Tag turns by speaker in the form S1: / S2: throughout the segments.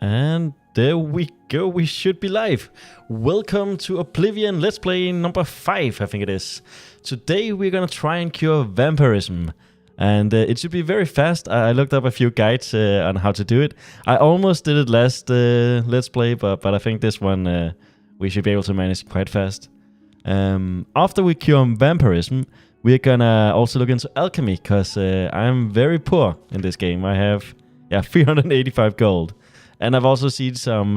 S1: And there we go, we should be live. Welcome to Oblivion Let's Play number 5, I think it is. Today we're gonna try and cure vampirism. And it should be very fast. I looked up a few guides on how to do it. I almost did it last Let's Play, but I think this one we should be able to manage quite fast. After we cure vampirism, we're gonna also look into alchemy, because I'm very poor in this game. I have 385 gold. And I've also seen some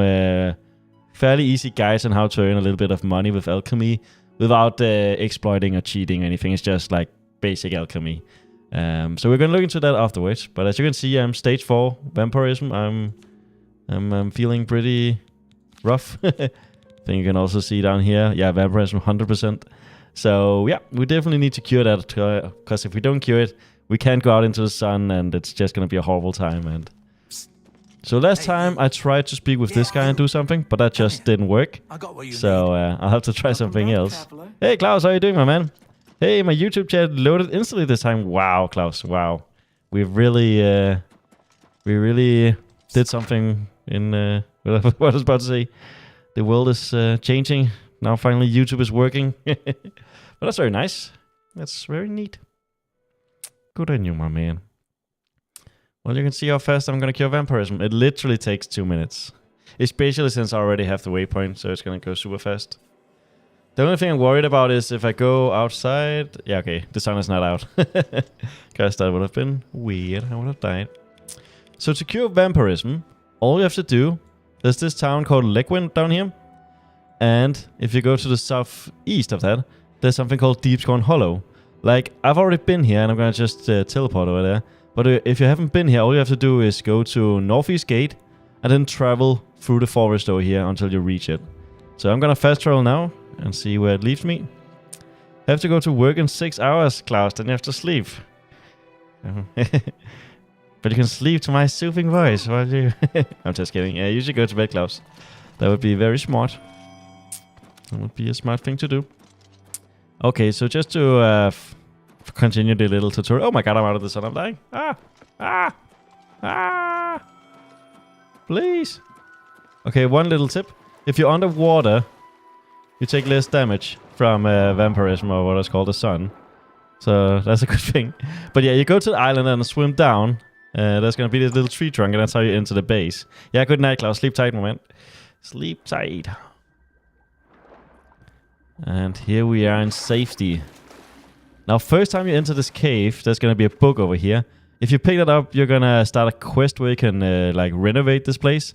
S1: fairly easy guides on how to earn a little bit of money with alchemy without exploiting or cheating or anything. It's just like basic alchemy. So we're gonna look into that afterwards. But as you can see, I'm stage 4 vampirism. I'm feeling pretty rough. I think you can also see down here. Yeah, vampirism 100%. So yeah, we definitely need to cure that, because if we don't cure it, we can't go out into the sun, and it's just gonna be a horrible time. And so last time I tried to speak with this guy and do something, but that just didn't work. So I'll have to try something else. Hey Klaus, how are you doing, my man? Hey, my YouTube chat loaded instantly this time. Wow, Klaus, wow. We really did something in what I was about to say. The world is changing. Now finally YouTube is working. But that's very nice. That's very neat. Good on you, my man. Well, you can see how fast I'm gonna cure vampirism. It literally takes 2 minutes. Especially since I already have the waypoint, so it's gonna go super fast. The only thing I'm worried about is if I go outside... Yeah, okay, the sun is not out. Guys, that would have been weird. I would have died. So to cure vampirism, all you have to do... There's this town called Legwind down here. And if you go to the southeast of that, there's something called Deepscorn Hollow. Like, I've already been here, and I'm gonna just teleport over there. But if you haven't been here, all you have to do is go to Northeast Gate and then travel through the forest over here until you reach it. So I'm gonna fast travel now and see where it leaves me. I have to go to work in 6 hours, Klaus, then you have to sleep. But you can sleep to my soothing voice while you... I'm just kidding. Yeah, you should go to bed, Klaus. That would be very smart. That would be a smart thing to do. Okay, so just to... continue the little tutorial. Oh my god, I'm out of the sun. I'm dying. Please. Okay, one little tip. If you're underwater, you take less damage from vampirism, or what is called the sun. So that's a good thing. But yeah, you go to the island and swim down. There's going to be this little tree trunk, and that's how you enter the base. Yeah, good night, Klaus. Sleep tight, my man. Sleep tight. And here we are in safety. Now, first time you enter this cave, there's gonna be a book over here. If you pick that up, you're gonna start a quest where you can like renovate this place.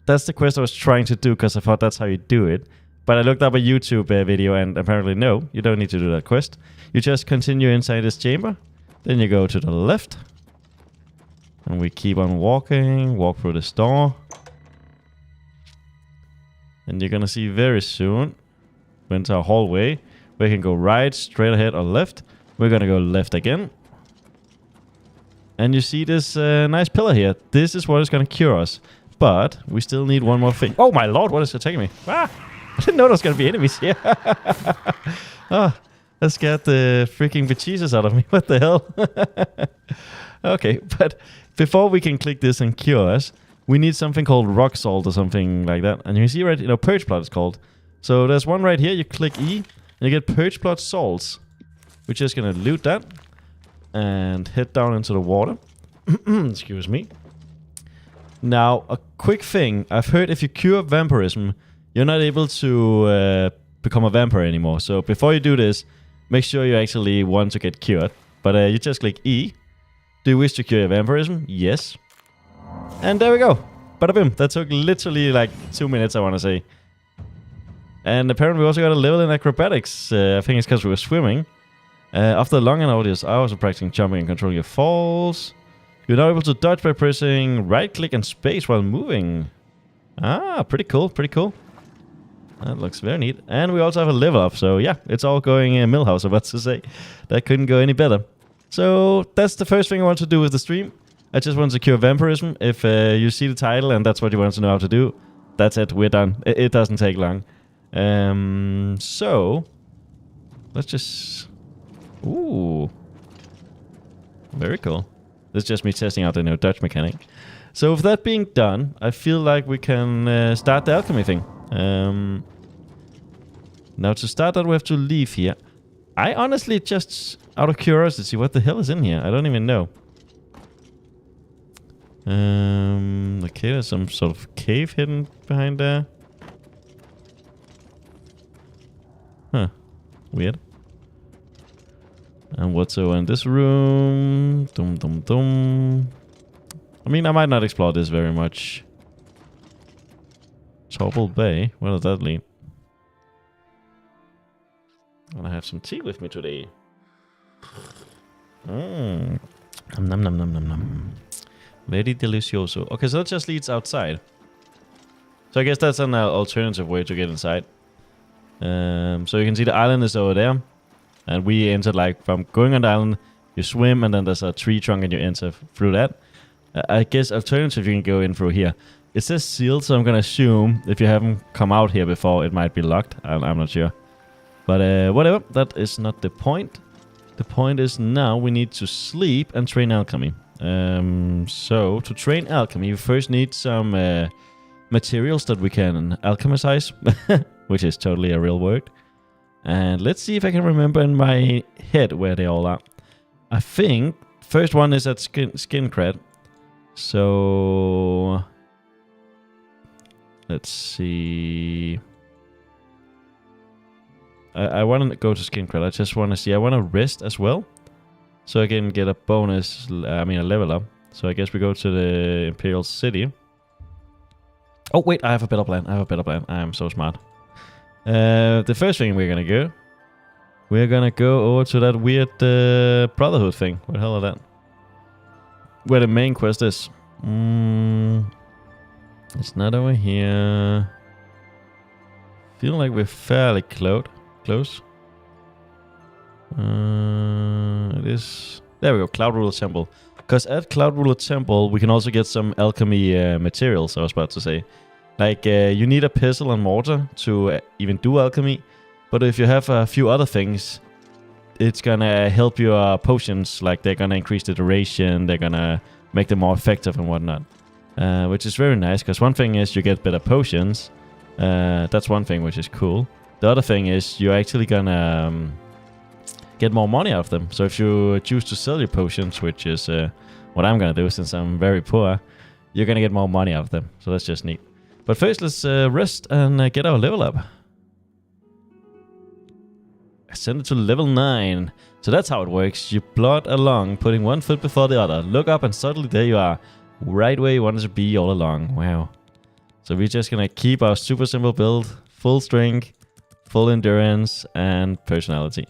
S1: That's the quest I was trying to do, because I thought that's how you do it. But I looked up a YouTube video, and apparently no, you don't need to do that quest. You just continue inside this chamber. Then you go to the left. And we keep on walking, walk through this door. And you're gonna see very soon, we enter a hallway. We can go right, straight ahead, or left. We're gonna go left again. And you see this nice pillar here. This is what is gonna cure us. But we still need one more thing. Oh my lord, what is attacking me? Ah! I didn't know there was gonna be enemies here. Oh, that scared the freaking bejesus out of me. What the hell? Okay, but before we can click this and cure us, we need something called rock salt or something like that. And you see right, purge blood is called. So there's one right here. You click E. And you get purge blood salts. We're just gonna loot that and head down into the water. Excuse me. Now, a quick thing. I've heard if you cure vampirism, you're not able to become a vampire anymore. So before you do this, make sure you actually want to get cured. But you just click E. Do you wish to cure your vampirism? Yes. And there we go. Bada boom. That took literally like 2 minutes, I want to say. And apparently we also got a level in acrobatics. I think it's because we were swimming. After long and arduous hours of practicing jumping and controlling your falls, you're now able to dodge by pressing right click and space while moving. Ah, pretty cool, pretty cool. That looks very neat. And we also have a level up, so yeah, it's all going Millhouse, about to say. That couldn't go any better. So that's the first thing I want to do with the stream. I just want to cure vampirism. If you see the title and that's what you want to know how to do, that's it, we're done. It doesn't take long. So let's just... Ooh. Very cool. This is just me testing out the new Dutch mechanic. So with that being done, I feel like we can start the alchemy thing. Now to start that, we have to leave here. I honestly, just out of curiosity, what the hell is in here? I don't even know. Okay, there's some sort of cave hidden behind there. Huh. Weird. And what's over in this room? Dum dum dum. I mean, I might not explore this very much. Topple Bay? Where does that lead? And I have some tea with me today. Nom nom nom nom nom nom. Very delicioso. Okay, so that just leads outside. So I guess that's an alternative way to get inside. So you can see the island is over there. And we entered like from going on the island, you swim and then there's a tree trunk and you enter through that. I guess alternative you can go in through here. It says sealed, so I'm gonna assume if you haven't come out here before, it might be locked. I'm not sure. But whatever, that is not the point. The point is now we need to sleep and train alchemy. So to train alchemy, you first need some materials that we can alchemize, which is totally a real word. And let's see if I can remember in my head where they all are. I think first one is at Skincred. So let's see. I want to go to Skincred. I just want to see. I want to rest as well, so I can get a bonus. I mean, a level up. So I guess we go to the Imperial City. Oh wait, I have a better plan. I am so smart. The first thing we're gonna go over to that weird Brotherhood thing. What the hell is that? Where the main quest is. It's not over here. Feel like we're fairly close. It is. There we go. Cloud Ruler Temple. Because at Cloud Ruler Temple, we can also get some alchemy materials. I was about to say. Like, you need a pestle and mortar to even do alchemy. But if you have a few other things, it's gonna help your potions. Like, they're gonna increase the duration, they're gonna make them more effective and whatnot. Which is very nice, because one thing is you get better potions. That's one thing which is cool. The other thing is you're actually gonna get more money out of them. So if you choose to sell your potions, which is what I'm gonna do since I'm very poor, you're gonna get more money out of them. So that's just neat. But first, let's rest and get our level up. Ascend it to level 9. So that's how it works. You plod along, putting one foot before the other. Look up and suddenly there you are. Right where you wanted to be all along. Wow. So we're just gonna keep our super simple build. Full strength, full endurance, and personality.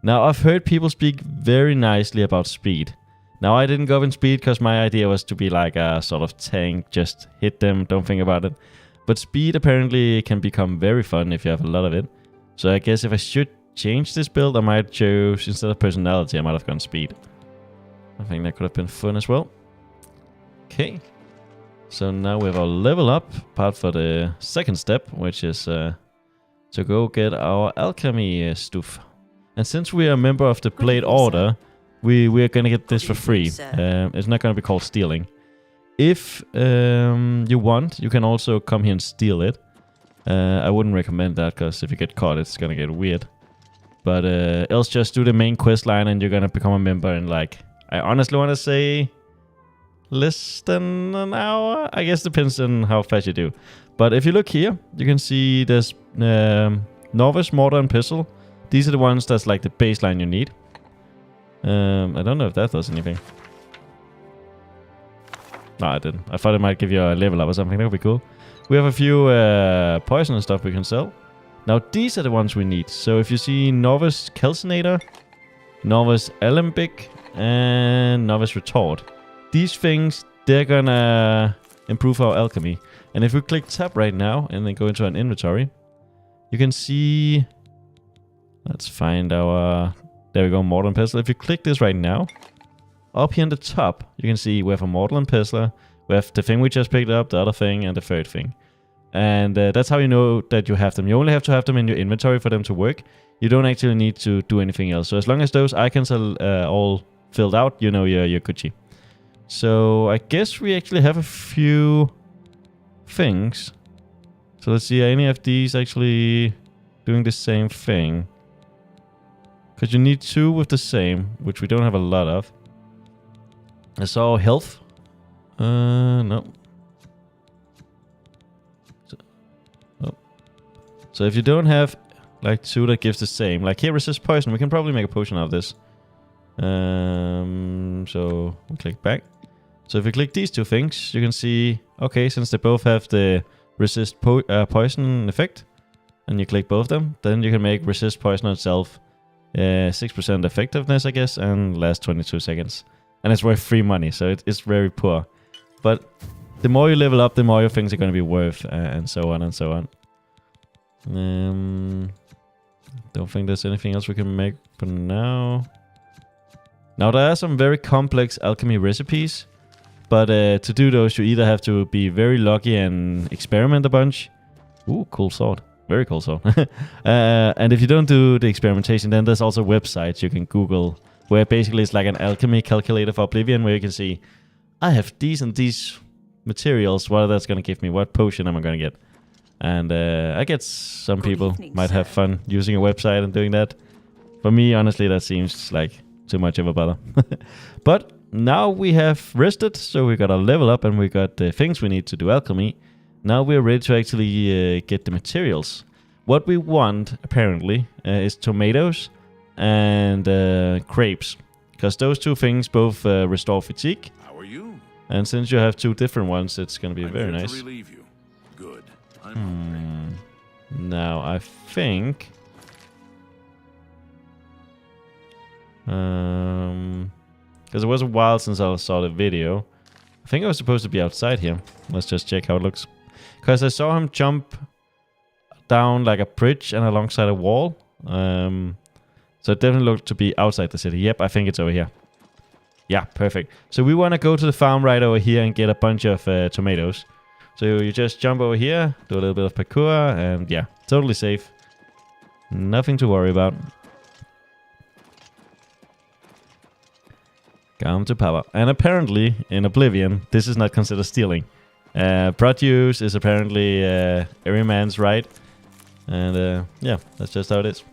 S1: Now, I've heard people speak very nicely about speed. Now, I didn't go in speed because my idea was to be like a sort of tank. Just hit them, don't think about it. But speed apparently can become very fun if you have a lot of it. So I guess if I should change this build, I might choose, instead of personality, I might have gone speed. I think that could have been fun as well. Okay. So now we have our level up part for the second step, which is to go get our alchemy stuff. And since we are a member of the Blade Order, we're gonna get this for free. It's not gonna be called stealing. If you want, you can also come here and steal it. I wouldn't recommend that, because if you get caught, it's gonna get weird. But else just do the main quest line and you're gonna become a member in, like, I honestly want to say less than an hour. I guess depends on how fast you do. But if you look here, you can see there's Novice, Mortar, and Pistol. These are the ones that's like the baseline you need. I don't know if that does anything. No, I didn't. I thought it might give you a level up or something. That would be cool. We have a few poison and stuff we can sell. Now, these are the ones we need. So if you see Novice Calcinator, Novice Alembic, and Novice Retort. These things, they're gonna improve our alchemy. And if we click tab right now and then go into an inventory, you can see... Let's find our... There we go, Mortal and Pestle. If you click this right now, up here in the top, you can see we have a Mortal and Pestle. We have the thing we just picked up, the other thing, and the third thing. And that's how you know that you have them. You only have to have them in your inventory for them to work. You don't actually need to do anything else. So as long as those icons are all filled out, you know you're Gucci. So I guess we actually have a few things. So let's see, are any of these actually doing the same thing? Because you need 2 with the same, which we don't have a lot of. I saw health. No. So if you don't have like 2 that gives the same, like here resist poison, we can probably make a potion out of this. So we click back. So if you click these 2 things, you can see, okay, since they both have the resist poison effect, and you click both of them, then you can make resist poison itself 6% effectiveness, I guess, and lasts 22 seconds. And it's worth 3 money, so it's very poor. But the more you level up, the more your things are going to be worth, and so on and so on. Don't think there's anything else we can make for now. Now there are some very complex alchemy recipes, but to do those you either have to be very lucky and experiment a bunch. Ooh, cool sword. Very cool sword. And if you don't do the experimentation, then there's also websites you can Google, where basically it's like an alchemy calculator for Oblivion, where you can see, I have these and these materials, what that's going to give me, what potion am I going to get. And I guess some people might have fun using a website and doing that. For me, honestly, that seems like too much of a bother. But now we have rested, so we got a level up and we got the things we need to do alchemy. Now we're ready to actually get the materials. What we want, apparently, is tomatoes and grapes. Because those 2 things both restore fatigue.
S2: How are you?
S1: And since you have 2 different ones, it's going to be very nice.
S2: To relieve you. Good.
S1: Now, I think... because it was a while since I saw the video. I think I was supposed to be outside here. Let's just check how it looks. Because I saw him jump down like a bridge and alongside a wall. So it definitely looked to be outside the city. Yep, I think it's over here. Yeah, perfect. So we want to go to the farm right over here and get a bunch of tomatoes. So you just jump over here, do a little bit of parkour, and yeah, totally safe. Nothing to worry about. Come to power. And apparently, in Oblivion, this is not considered stealing. Produce is apparently every man's right. And yeah, that's just how it is.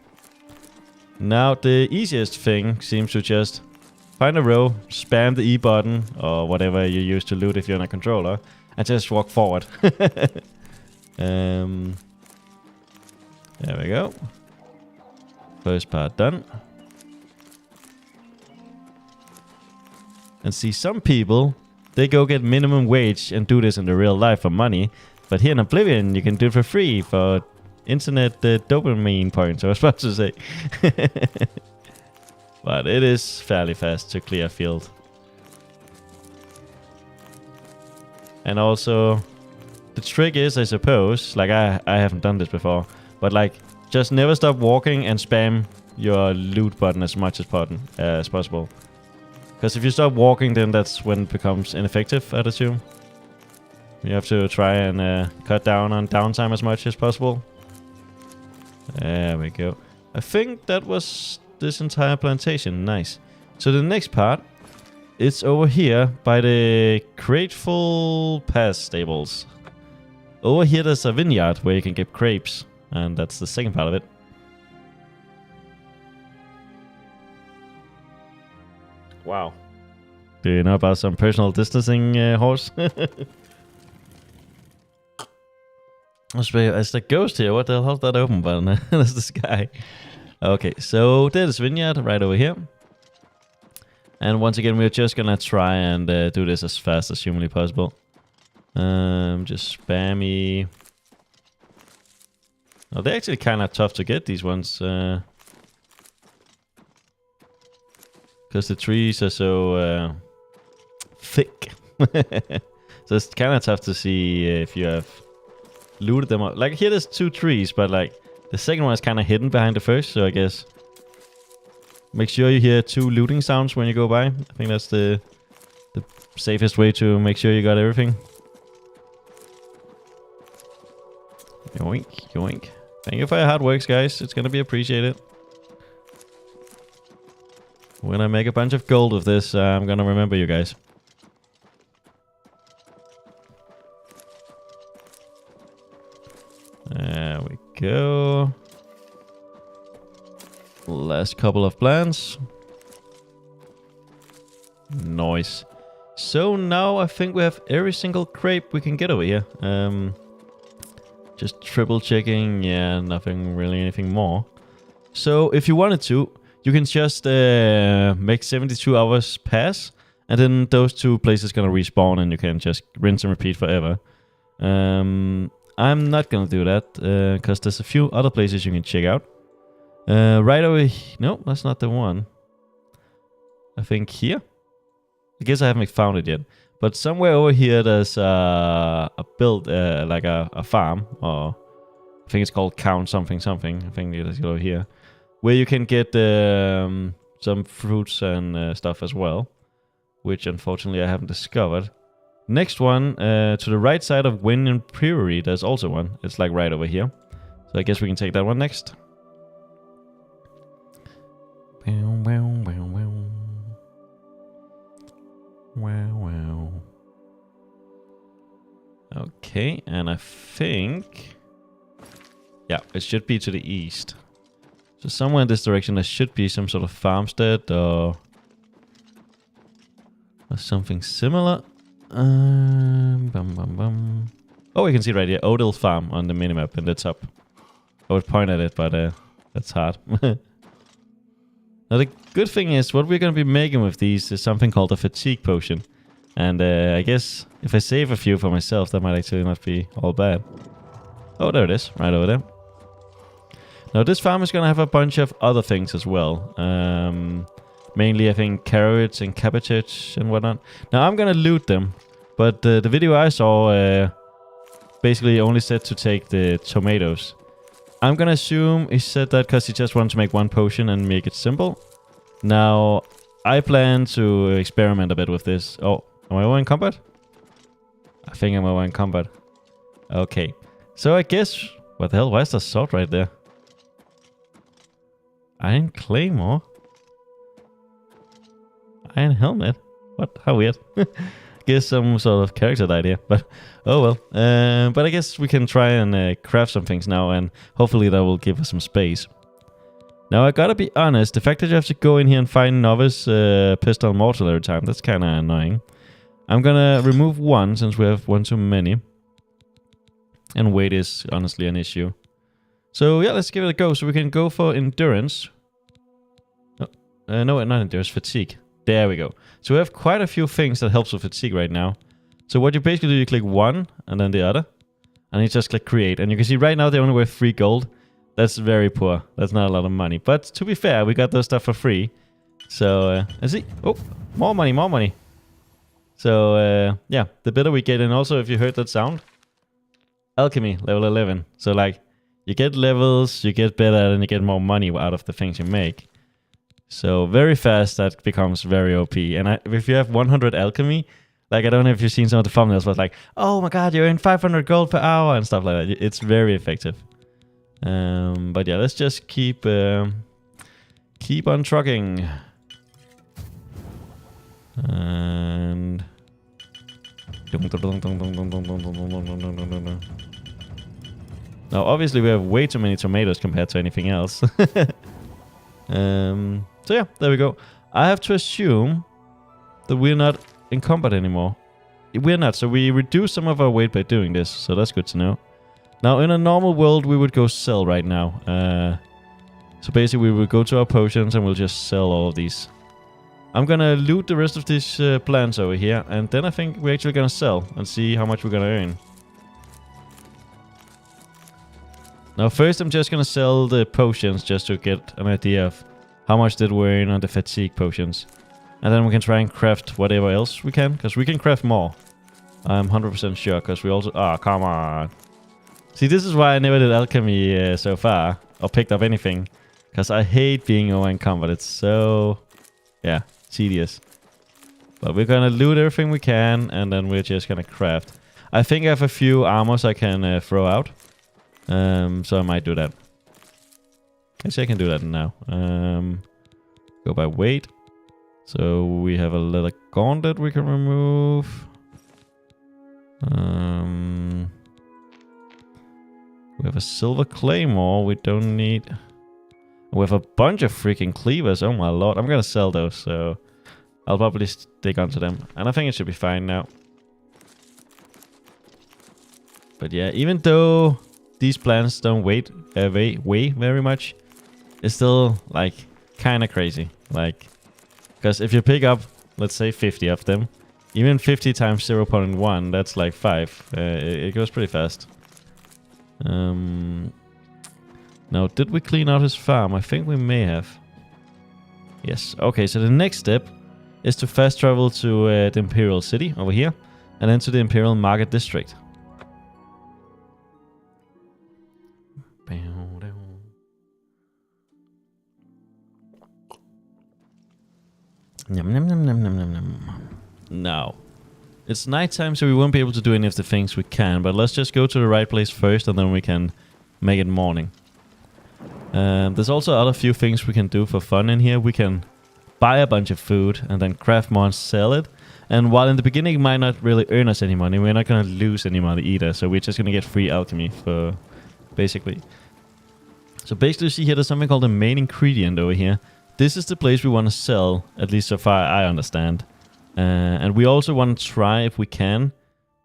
S1: Now, the easiest thing seems to just find a row, spam the E button, or whatever you use to loot if you're on a controller, and just walk forward. There we go. First part done. And see, some people, they go get minimum wage and do this in the real life for money. But here in Oblivion, you can do it for free for internet dopamine points, I was about to say. But it is fairly fast to clear a field. And also, the trick is, I suppose, like I haven't done this before, but like, just never stop walking and spam your loot button as much as possible. Because if you stop walking, then that's when it becomes ineffective, I'd assume. You have to try and cut down on downtime as much as possible. There we go. I think that was this entire plantation. Nice. So the next part, it's over here by the Grateful Pass stables. Over here there's a vineyard where you can get grapes. And that's the second part of it. Wow. Do you know about some personal distancing horse? As the ghost here, what the hell's that open button? That's this guy. Okay, so there's vineyard right over here. And once again, we're just gonna try and do this as fast as humanly possible. Just spammy. Oh, they're actually kind of tough to get, these ones. Because the trees are so thick. So it's kind of tough to see if you have looted them up. Like here there's 2 trees, but like the second one is kind of hidden behind the first. So I guess make sure you hear 2 looting sounds when you go by. I think that's the safest way to make sure you got everything. Yoink, yoink. Thank you for your hard work, guys. It's gonna be appreciated. When I make a bunch of gold with this, I'm gonna remember you guys. go. Last couple of plants. Nice. So now I think we have every single crepe we can get over here. Just triple checking. Yeah, nothing really, anything more. So if you wanted to, you can just make 72 hours pass, and then those two places gonna respawn, and you can just rinse and repeat forever. I'm not gonna do that because there's a few other places you can check out. Right over here. No, that's not the one. I think here. I guess I haven't found it yet. But somewhere over here there's a build, like a farm, or I think it's called Count something something. I think it's over here, where you can get some fruits and stuff as well, which unfortunately I haven't discovered. Next one, to the right side of Winyan Prairie, there's also one. It's like right over here. So I guess we can take that one next. Wow. Okay, and I think... yeah, it should be to the east. So somewhere in this direction there should be some sort of farmstead or something similar. Oh, you can see it right here. Odell Farm on the minimap in the top. I would point at it, but that's hard. Now the good thing is, what we're going to be making with these is something called a fatigue potion. And I guess if I save a few for myself, that might actually not be all bad. Oh, there it is, right over there. Now this farm is going to have a bunch of other things as well. Mainly, I think, carrots and cabbage and whatnot. Now I'm going to loot them. But the video I saw basically only said to take the tomatoes. I'm gonna assume he said that because he just wanted to make one potion and make it simple. Now, I plan to experiment a bit with this. Oh, am I over in combat? I think I'm over in combat. Okay. So I guess... what the hell? Why is there sword right there? Iron claymore? Iron helmet? What? How weird. Guess some sort of character died here, but oh well. But I guess we can try and craft some things now, and hopefully that will give us some space. Now I gotta be honest, the fact that you have to go in here and find novice pistol mortal every time, that's kinda annoying. I'm gonna remove one since we have one too many. And weight is honestly an issue. So yeah, let's give it a go. So we can go for endurance. No, not endurance, fatigue. There we go. So we have quite a few things that helps with fatigue right now. So what you basically do, you click one and then the other. And you just click create. And you can see right now they only worth 3 gold. That's very poor. That's not a lot of money. But to be fair, we got those stuff for free. So, let's see. Oh, more money, more money. So, yeah, the better we get. And also, if you heard that sound, alchemy, level 11. So, like, you get levels, you get better, and you get more money out of the things you make. So very fast that becomes very OP. And if you have 100 alchemy, like I don't know if you've seen some of the thumbnails, but like, oh my god, you're in 500 gold per hour and stuff like that. It's very effective. But yeah, let's just keep on trucking. And now obviously we have way too many tomatoes compared to anything else. So yeah, there we go. I have to assume that we're not in combat anymore. We're not, so we reduce some of our weight by doing this, so that's good to know. Now, in a normal world, we would go sell right now. So basically, we will go to our potions and we'll just sell all of these. I'm gonna loot the rest of these plants over here, and then I think we're actually gonna sell and see how much we're gonna earn. Now, first I'm just gonna sell the potions just to get an idea of how much did we earn on the fatigue potions. And then we can try and craft whatever else we can, because we can craft more. I'm 100% sure, because we also... ah, come on. See, this is why I never did alchemy so far, or picked up anything. Because I hate being over in combat. It's so... yeah, tedious. But we're gonna loot everything we can, and then we're just gonna craft. I think I have a few armors I can throw out. So I might do that. Actually, I can do that now. Go by weight. So we have a leather gauntlet we can remove. We have a silver claymore. We don't need... We have a bunch of freaking cleavers. Oh my lord. I'm gonna sell those, so... I'll probably stick onto them. And I think it should be fine now. But yeah, even though these plants don't weigh very much, it's still, like, kind of crazy. Like, because if you pick up, let's say 50 of them, even 50 times 0.1, that's like 5. It goes pretty fast. Now, did we clean out his farm? I think we may have. Yes. Okay, so the next step is to fast travel to the Imperial City over here, and then to the Imperial Market District. Now, it's nighttime, so we won't be able to do any of the things we can, but let's just go to the right place first, and then we can make it morning. There's also other few things we can do for fun in here. We can buy a bunch of food, and then craft more and sell it. And while in the beginning it might not really earn us any money, we're not going to lose any money either, so we're just going to get free alchemy for basically. So basically, you see here, there's something called the main ingredient over here. This is the place we want to sell, at least so far I understand. And we also want to try, if we can,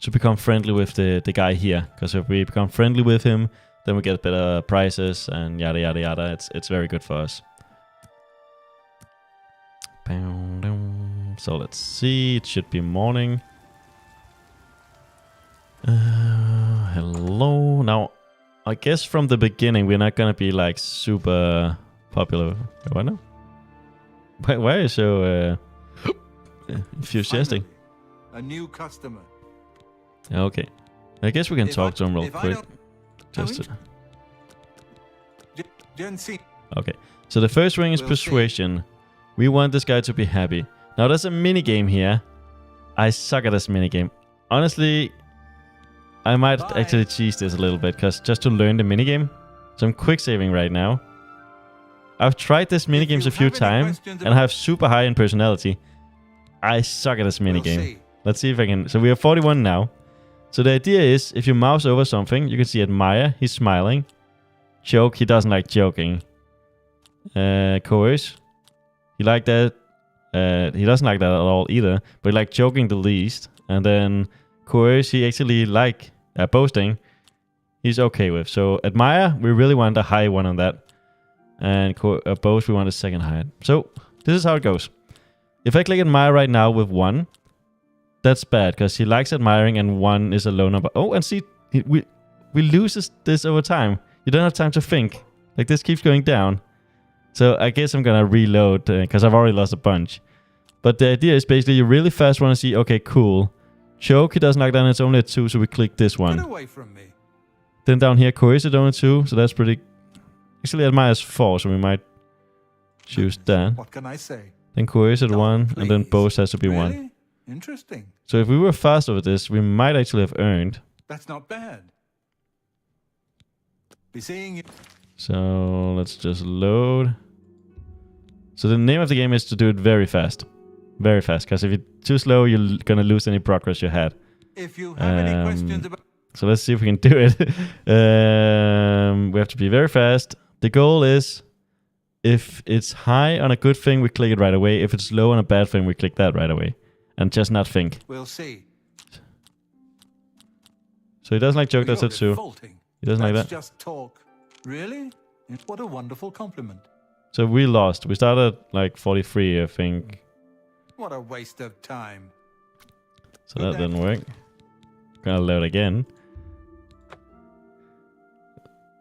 S1: to become friendly with the guy here. Because if we become friendly with him, then we get better prices and yada yada yada. It's very good for us. So let's see, it should be morning. Hello. Now, I guess from the beginning we're not gonna be like super popular. Why not? Why are you so enthusiastic?
S2: A new customer.
S1: Okay. I guess we can talk to him real quick. Just to... Okay. So the first ring is persuasion. We want this guy to be happy. Now there's a mini game here. I suck at this mini game. Honestly, I might actually cheese this a little bit, because just to learn the mini game. So I'm quick saving right now. I've tried this mini games a few times, and I have super high in personality. I suck at this mini game. Let's see if I can. So we have 41 now. So the idea is, if you mouse over something, you can see admire. He's smiling. Joke. He doesn't like joking. Coerce. He like that. He doesn't like that at all either. But he like joking the least. And then coerce. He actually like boasting. He's okay with. So admire. We really want a high one on that. And boast. We want a second high. So this is how it goes. If I click admire right now with 1, that's bad, because he likes admiring and 1 is a low number. Oh, and see, we lose this over time. You don't have time to think. Like, this keeps going down. So I guess I'm gonna reload, because I've already lost a bunch. But the idea is basically you really fast want to see, okay, cool. Choke, he doesn't like that, and it's only a 2, so we click this one.
S2: Get away from me.
S1: Then down here, coerce it only 2, so that's pretty... Actually, admire is 4, so we might choose that.
S2: What can I say?
S1: Then coerce at 1,
S2: Please.
S1: and then boast has to be
S2: Really?
S1: 1.
S2: Interesting.
S1: So if we were fast over this, we might actually have earned.
S2: That's not bad. Be seeing you.
S1: So let's just load. So the name of the game is to do it very fast. Very fast, because if you're too slow, you're gonna lose any progress you had.
S2: If you have any questions about...
S1: So let's see if we can do it. We have to be very fast. The goal is, if it's high on a good thing, we click it right away. If it's low on a bad thing, we click that right away. And just not think.
S2: We'll see.
S1: So he doesn't like joke, that's it too. He doesn't like that.
S2: Just talk. Really? What a wonderful compliment.
S1: So we lost. We started at like 43, I think.
S2: What a waste of time.
S1: So that didn't work. Gonna load again.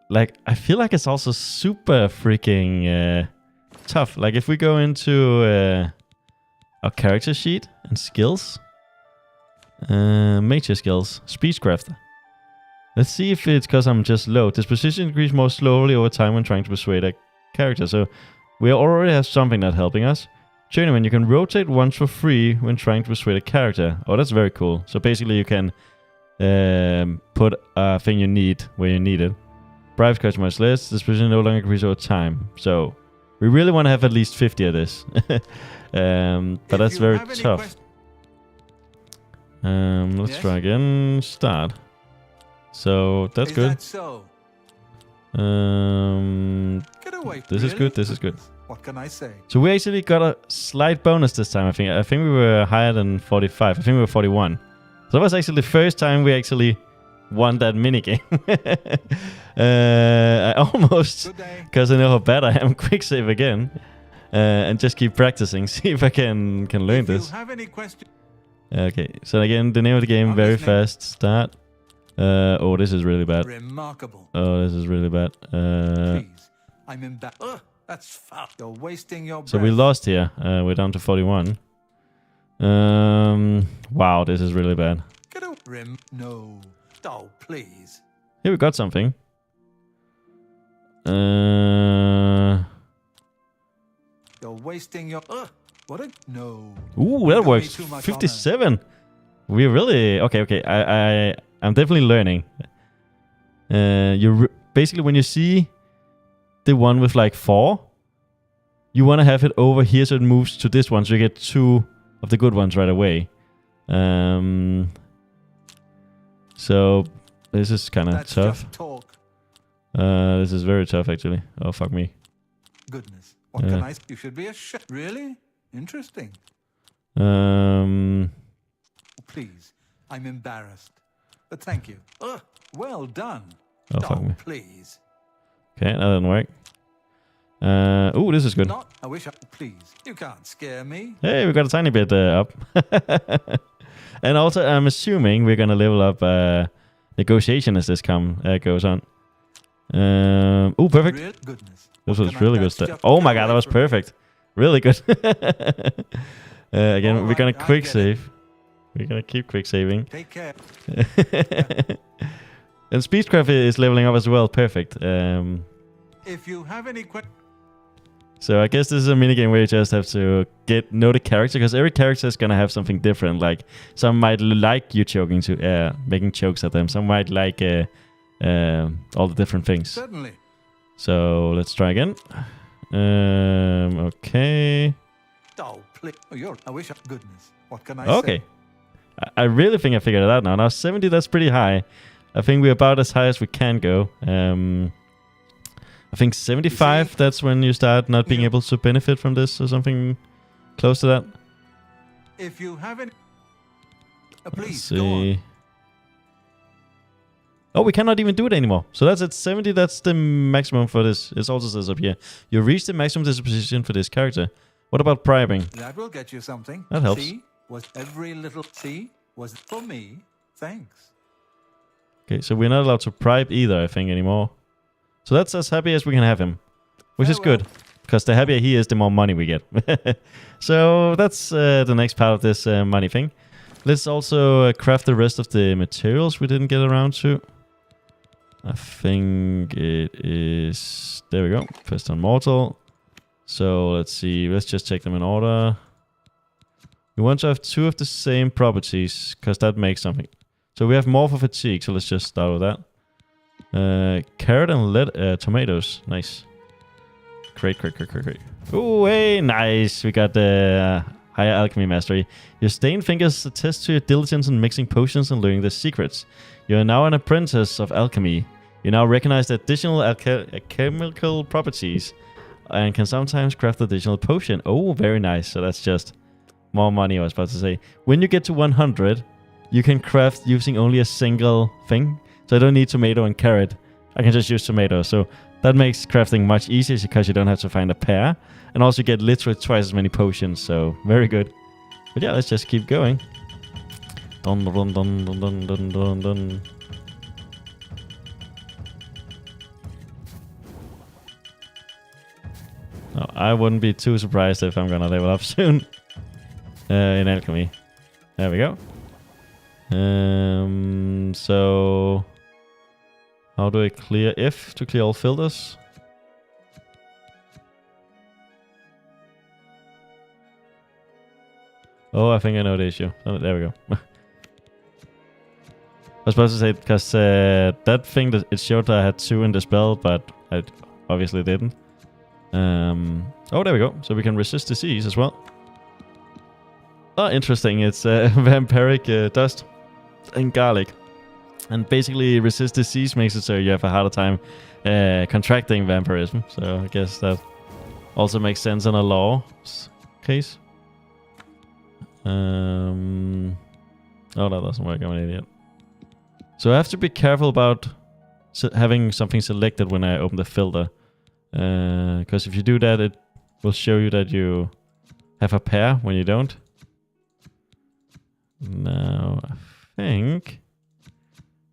S1: Like, I feel like it's also super freaking tough. Like, if we go into our character sheet and skills, major skills, speechcraft. Let's see if it's because I'm just low. Disposition increases more slowly over time when trying to persuade a character. So we already have something that's helping us. Journeyman, you can rotate once for free when trying to persuade a character. Oh, that's very cool. So basically you can put a thing you need where you need it. Bribes cost much less. Disposition no longer increases over time. So we really want to have at least 50 of this. But that's very tough. Let's try again. Start. So that's good.
S2: That so? Get away.
S1: This is
S2: Really?
S1: good. This is good.
S2: What can I say?
S1: So we actually got a slight bonus this time. I think we were higher than 45. I think we were 41. So that was actually the first time we actually won that minigame. I almost,
S2: Good day.
S1: because I know how bad I am, quick save again. And just keep practicing. See if I can learn
S2: If
S1: this.
S2: you have any questions,
S1: Okay, so again, the name of the game,
S2: I'm
S1: very
S2: listening.
S1: fast start. Oh, this is really bad.
S2: remarkable.
S1: Oh, this is really bad.
S2: Please, I'm embarrassed. That's foul. You're wasting your breath.
S1: So we lost here. We're down to 41. Wow, this is really bad.
S2: Get away. No. Oh, please.
S1: Here we got something. Uh,
S2: You're wasting your. What a no.
S1: ooh,
S2: You
S1: that
S2: got me
S1: works.
S2: too much on
S1: 57. We really okay. I'm definitely learning. Basically when you see the one with like 4, you want to have it over here so it moves to this one, so you get 2 of the good ones right away. So this is kind of
S2: That's
S1: tough.
S2: just talk.
S1: This is very tough actually. Oh fuck me.
S2: Goodness. What can I say? You should be Really? Interesting. Please. I'm embarrassed. But thank you. Well done.
S1: Oh fuck me.
S2: Please.
S1: Okay, that didn't work. Ooh, this is good.
S2: Not. I wish I. Please. You can't scare me.
S1: Hey, we got a tiny bit up. And also, I'm assuming we're gonna level up negotiation as this goes on. Ooh, perfect.
S2: Real goodness.
S1: This
S2: What
S1: was
S2: can I-
S1: really good
S2: that's
S1: stuff.
S2: just
S1: Oh my
S2: get
S1: god, that
S2: away
S1: was
S2: from me.
S1: perfect. Really good. Again,
S2: All
S1: we're gonna
S2: right, I
S1: quick
S2: get it.
S1: save. We're gonna keep quick saving.
S2: Take care.
S1: And Speedcraft is leveling up as well. Perfect.
S2: If you have any questions.
S1: So I guess this is a minigame where you just have to know the character, because every character is gonna have something different. Like some might like you making jokes at them. Some might like all the different things.
S2: Certainly.
S1: So let's try again. Okay.
S2: Oh, please. I wish. Goodness. What can I
S1: Okay.
S2: say?
S1: I really think I figured it out now. Now 70, that's pretty high. I think we're about as high as we can go. I think 75, that's when you start not being able to benefit from this or something close to that.
S2: If you have any.
S1: Let's
S2: Please, go on.
S1: see. Oh, we cannot even do it anymore. So that's at 70, that's the maximum for this. It also says up here. You reach the maximum disposition for this character. What about bribing?
S2: That will get you something.
S1: That helps.
S2: See? Was every little. See? Was for me. Thanks.
S1: Okay, so we're not allowed to bribe either, I think, anymore. So that's as happy as we can have him. Which is good. Because the happier he is, the more money we get. So that's the next part of this money thing. Let's also craft the rest of the materials we didn't get around to. I think it is... There we go. Piston mortal. So let's see. Let's just check them in order. We want to have 2 of the same properties, because that makes something. So we have more for fatigue, so let's just start with that. Carrot and tomatoes. Nice. Great. Ooh, hey, nice. We got the higher alchemy mastery. Your stained fingers attest to your diligence in mixing potions and learning their secrets. You are now an apprentice of alchemy. You now recognize the additional alchemical properties and can sometimes craft additional potion. Oh, very nice. So that's just more money, I was about to say. When you get to 100, you can craft using only a single thing. So I don't need tomato and carrot. I can just use tomato. So that makes crafting much easier because you don't have to find a pair. And also you get literally twice as many potions. So very good. But yeah, let's just keep going. Dun, dun, dun, dun, dun, dun, dun, dun. No, I wouldn't be too surprised if I'm gonna level up soon. In alchemy. There we go. So how do I clear F to clear all filters? Oh, I think I know the issue. Oh, there we go. I was supposed to say because that thing that it showed that I had 2 in the spell, but I obviously didn't. Oh, there we go. So we can resist disease as well. Oh, interesting. It's vampiric dust and garlic. And basically, resist disease makes it so you have a harder time contracting vampirism. So I guess that also makes sense in a law case. Oh, that doesn't work. I'm an idiot. So I have to be careful about having something selected when I open the filter. Because if you do that, it will show you that you have a pair when you don't. Now, I think...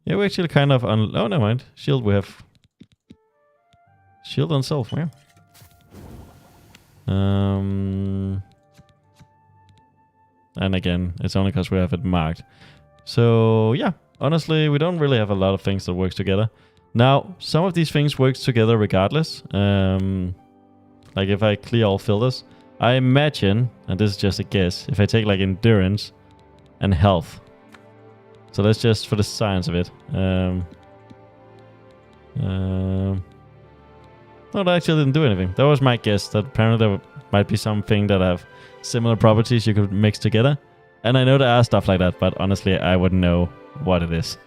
S1: Yeah, we actually kind of... oh, never mind. Shield we have. Shield on self, yeah. And again, it's only because we have it marked. So, yeah. Honestly, we don't really have a lot of things that works together. Now, some of these things works together regardless. Like if I clear all filters. I imagine, and this is just a guess, if I take like endurance and health. So that's just for the science of it. No, that actually didn't do anything. That was my guess, that apparently there might be something that have similar properties you could mix together. And I know there are stuff like that, but honestly, I wouldn't know what it is.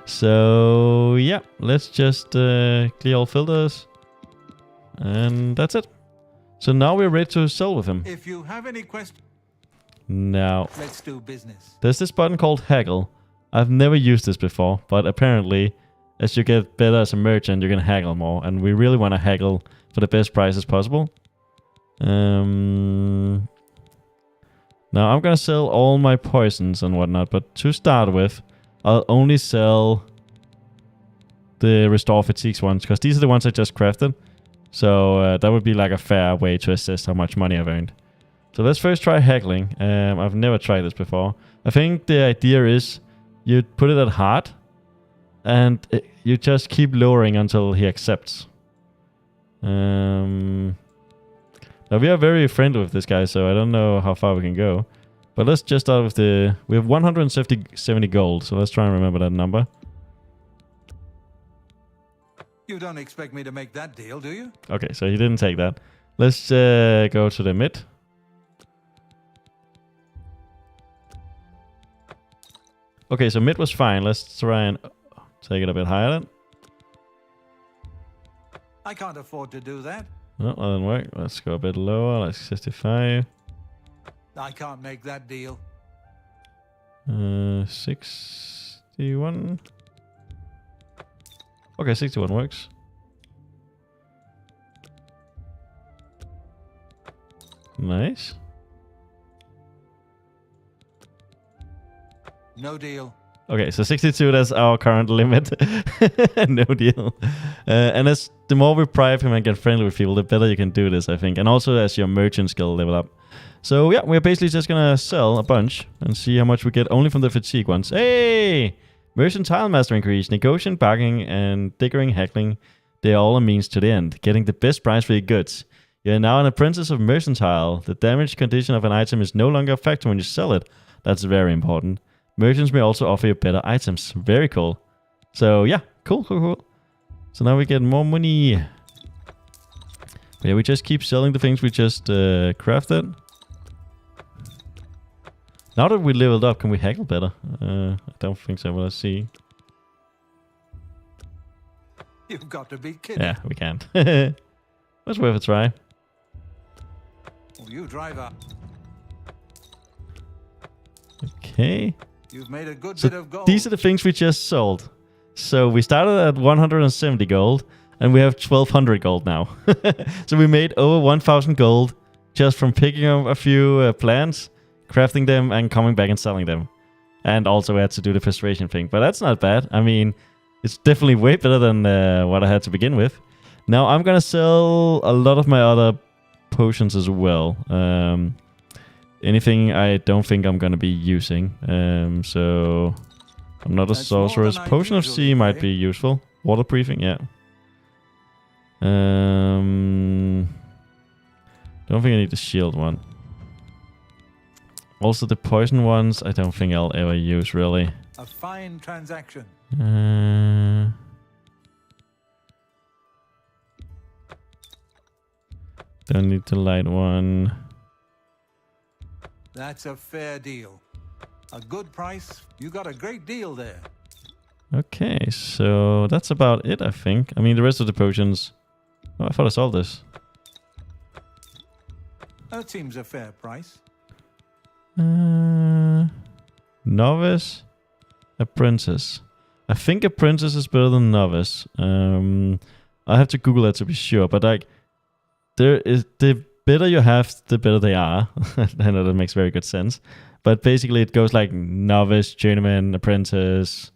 S1: So, yeah, let's just clear all filters. And that's it. So now we're ready to sell with him.
S2: If you have any questions...
S1: Now,
S2: let's do business.
S1: There's this button called haggle. I've never used this before, but apparently, as you get better as a merchant, you're gonna haggle more, and we really want to haggle for the best prices possible. Now I'm gonna sell all my poisons and whatnot, but to start with, I'll only sell the restore fatigues ones, because these are the ones I just crafted. So that would be like a fair way to assess how much money I've earned. So let's first try haggling. I've never tried this before. I think the idea is you put it at hard and you just keep lowering until he accepts. Now we are very friendly with this guy, so I don't know how far we can go. But let's just start with the... We have 170 gold, so let's try and remember that number.
S2: You don't expect me to make that deal, do you?
S1: Okay, so he didn't take that. Let's go to the mid. Okay, so mid was fine. Let's try and take it a bit higher then.
S2: I can't afford to do that.
S1: No, that didn't work. Let's go a bit lower, like 65.
S2: I can't make that deal.
S1: 61. Okay, 61 works. Nice.
S2: No deal.
S1: Okay, so 62, that's our current limit. No deal. And as the more we bribe him and get friendly with people, the better you can do this, I think. And also as your merchant skill level up. So yeah, we're basically just gonna sell a bunch and see how much we get only from the fatigue ones. Hey! Mercantile master increase, negotiation, bargaining, and diggering, haggling. They're all a means to the end. Getting the best price for your goods. You're now an apprentice of mercantile. The damage condition of an item is no longer a factor when you sell it. That's very important. Merchants may also offer you better items. Very cool. So yeah, cool. So now we get more money. Yeah, we just keep selling the things we just crafted. Now that we leveled up, can we haggle better? I don't think so, but let's see.
S2: You've got to be kidding.
S1: Yeah, we can't. Let's worth a try.
S2: You drive up.
S1: Okay.
S2: You've made a good bit of gold.
S1: These are the things we just sold. So we started at 170 gold, and we have 1200 gold now. So we made over 1000 gold just from picking up a few plants, crafting them, and coming back and selling them. And also we had to do the frustration thing. But that's not bad. I mean, it's definitely way better than what I had to begin with. Now I'm going to sell a lot of my other potions as well. Anything I don't think I'm going to be using. So I'm not a sorceress. Potion of Sea might be useful. Waterproofing, yeah. Don't think I need the shield one. Also the poison ones, I don't think I'll ever use really.
S2: A fine transaction.
S1: Don't need the light one.
S2: That's a fair deal. A good price. You got a great deal there.
S1: Okay, so that's about it, I think. I mean, the rest of the potions... Oh, I thought I solved this.
S2: That seems a fair price.
S1: Novice, apprentice. I think apprentice is better than novice. I have to Google that to be sure, but like, the better you have, the better they are. I know that makes very good sense. But basically, it goes like novice, journeyman, apprentice,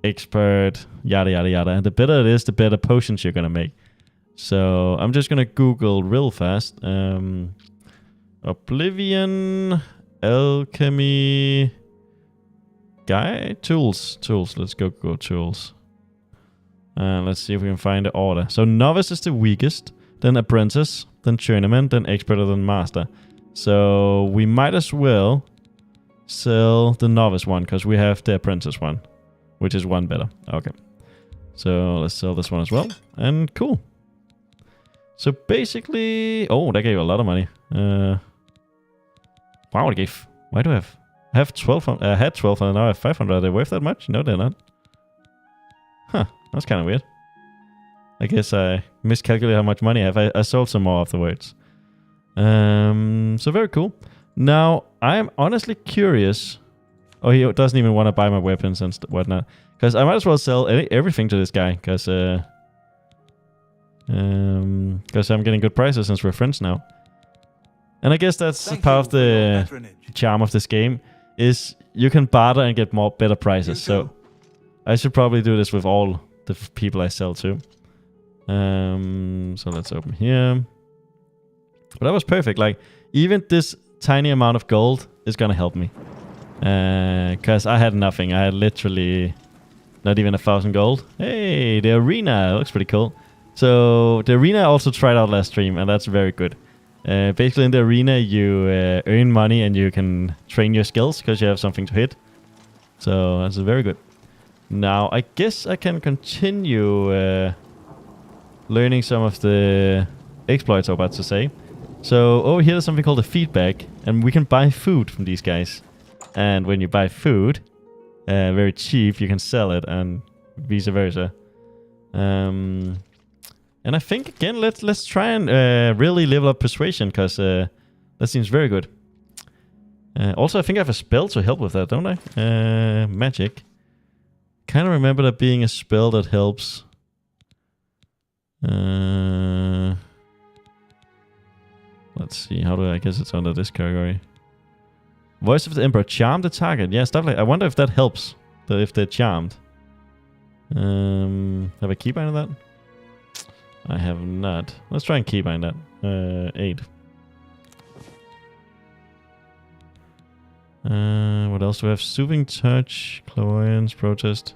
S1: expert, yada yada yada. And the better it is, the better potions you're gonna make. So I'm just gonna Google real fast. Oblivion, alchemy, tools. Let's go tools. Let's see if we can find the order. So novice is the weakest, then apprentice, then journeyman, then expert, then master. So we might as well sell the novice one because we have the apprentice one, which is one better. Okay. So let's sell this one as well. And cool. So basically, oh, that gave a lot of money. Wow, it gave. Why do I have 12? I had 12 and now I have 500. Are they worth that much? No, they're not. Huh, that's kind of weird. I guess I miscalculated how much money I have. I sold some more afterwards. So very cool. Now, I'm honestly curious. Oh, he doesn't even want to buy my weapons and whatnot. Because I might as well sell everything to this guy. Because I'm getting good prices since we're friends now. And I guess that's part of the charm of this game. Is you can barter and get better prices. So I should probably do this with all the people I sell to. So let's open here. But that was perfect. Like, even this tiny amount of gold is gonna help me. Because I had nothing. I had literally not even 1,000 gold. Hey, the arena looks pretty cool. So the arena I also tried out last stream, and that's very good. Basically, in the arena, you earn money and you can train your skills because you have something to hit. So that's very good. Now, I guess I can continue learning some of the exploits I'm about to say. So over here, there's something called a feedback, and we can buy food from these guys. And when you buy food, very cheap, you can sell it, and vice versa. And I think, again, let's try and really level up persuasion, because that seems very good. Also, I think I have a spell to help with that, don't I? Magic. Kind of remember that being a spell that helps. Let's see, how do I guess it's under this category. Voice of the Emperor, charm the target. Yeah, stuff like, I wonder if that helps, if they're charmed. Have I keybinded that? I have not. Let's try and keybind that. 8. What else do we have? Soothing touch, clairvoyance, protest.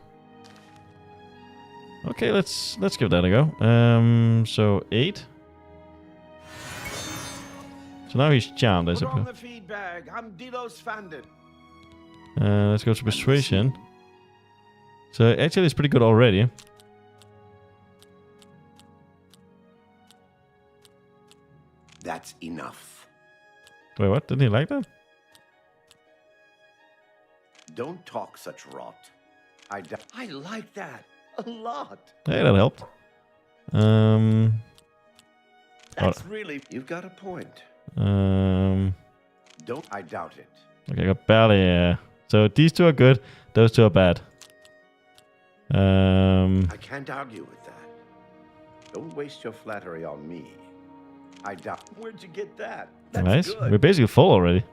S1: Okay, let's give that a go. So 8. So now he's charmed, I suppose. Let's go to persuasion. So actually, it's pretty good already.
S3: That's enough.
S1: Wait, what? Didn't he like that?
S3: Don't talk such rot. I like that a lot.
S1: Hey, that helped.
S3: That's really... You've got a point. Don't... I doubt it.
S1: Okay, I got barely... So these two are good. Those two are bad.
S3: I can't argue with that. Don't waste your flattery on me. I doubt. Where'd you get that? That's
S1: nice.
S3: Good.
S1: We're basically full already.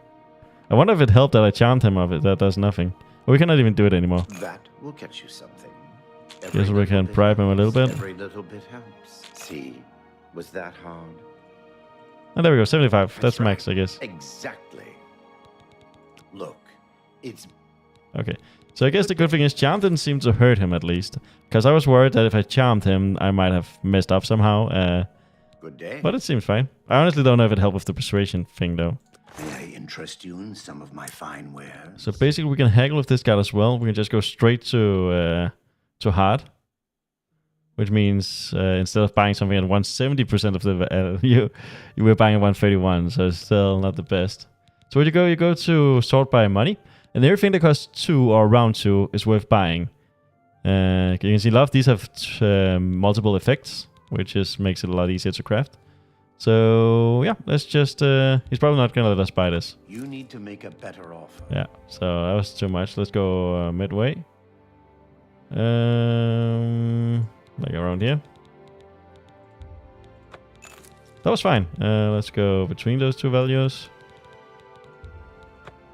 S1: I wonder if it helped that I charmed him of it. That does nothing. We cannot even do it anymore.
S3: That will get you something.
S1: Guess we can bribe him a little bit.
S3: Every little bit helps. See, was that hard?
S1: And there we go, 75. That's
S3: right.
S1: max, I guess.
S3: Exactly. Look, it's...
S1: Okay. So I guess the good thing is charm didn't seem to hurt him at least. Because I was worried that if I charmed him, I might have messed up somehow.
S3: Good day.
S1: But it seems fine. I honestly don't know if it helped with the persuasion thing though.
S3: May I interest you in some of my fine wares?
S1: So basically we can haggle with this guy as well. We can just go straight to hard. Which means instead of buying something at 170% of the you were buying at 131, so it's still not the best. So where you go? You go to sort by money, and everything that costs 2 or around 2 is worth buying. You can see a lot of these have multiple effects, which just makes it a lot easier to craft. So yeah, let's just... he's probably not gonna let us buy this.
S3: You need to make a better offer.
S1: Yeah, so that was too much. Let's go midway. Like around here. That was fine. Let's go between those two values.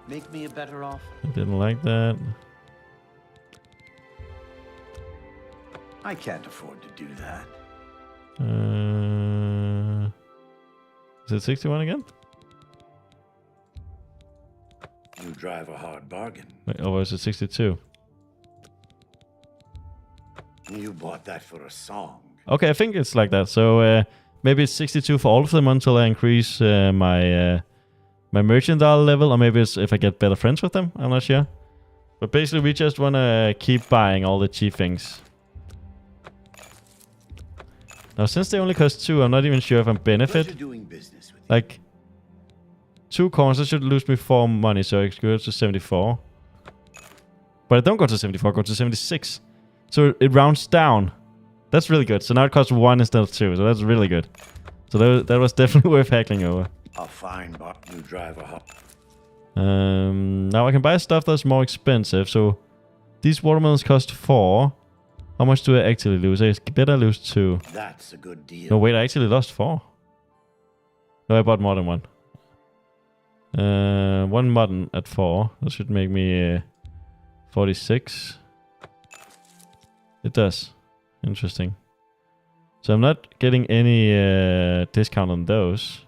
S3: Make me a better offer.
S1: I didn't like that.
S3: I can't afford to do that.
S1: Is it 61 again?
S3: You drive a hard bargain.
S1: Wait, or was it 62?
S3: You bought that for a song.
S1: Okay, I think it's like that. So maybe it's 62 for all of them until I increase my mercantile level, or maybe it's if I get better friends with them. I'm not sure. But basically, we just want to keep buying all the cheap things. Now, since they only cost 2, I'm not even sure if I'm benefit.
S3: Doing business with
S1: Like, 2 coins, that should lose me 4 money, so I go to 74. But I don't go to 74, I go to 76. So it rounds down. That's really good. So now it costs 1 instead of 2, so that's really good. So that was definitely worth haggling over.
S3: a fine you drive a hot.
S1: Now I can buy stuff that's more expensive, so these watermelons cost 4. How much do I actually lose? I bet I lose 2.
S3: That's a good deal.
S1: No, wait, I actually lost 4. No, I bought more than 1. 1 mutton at 4. That should make me 46. It does. Interesting. So I'm not getting any discount on those,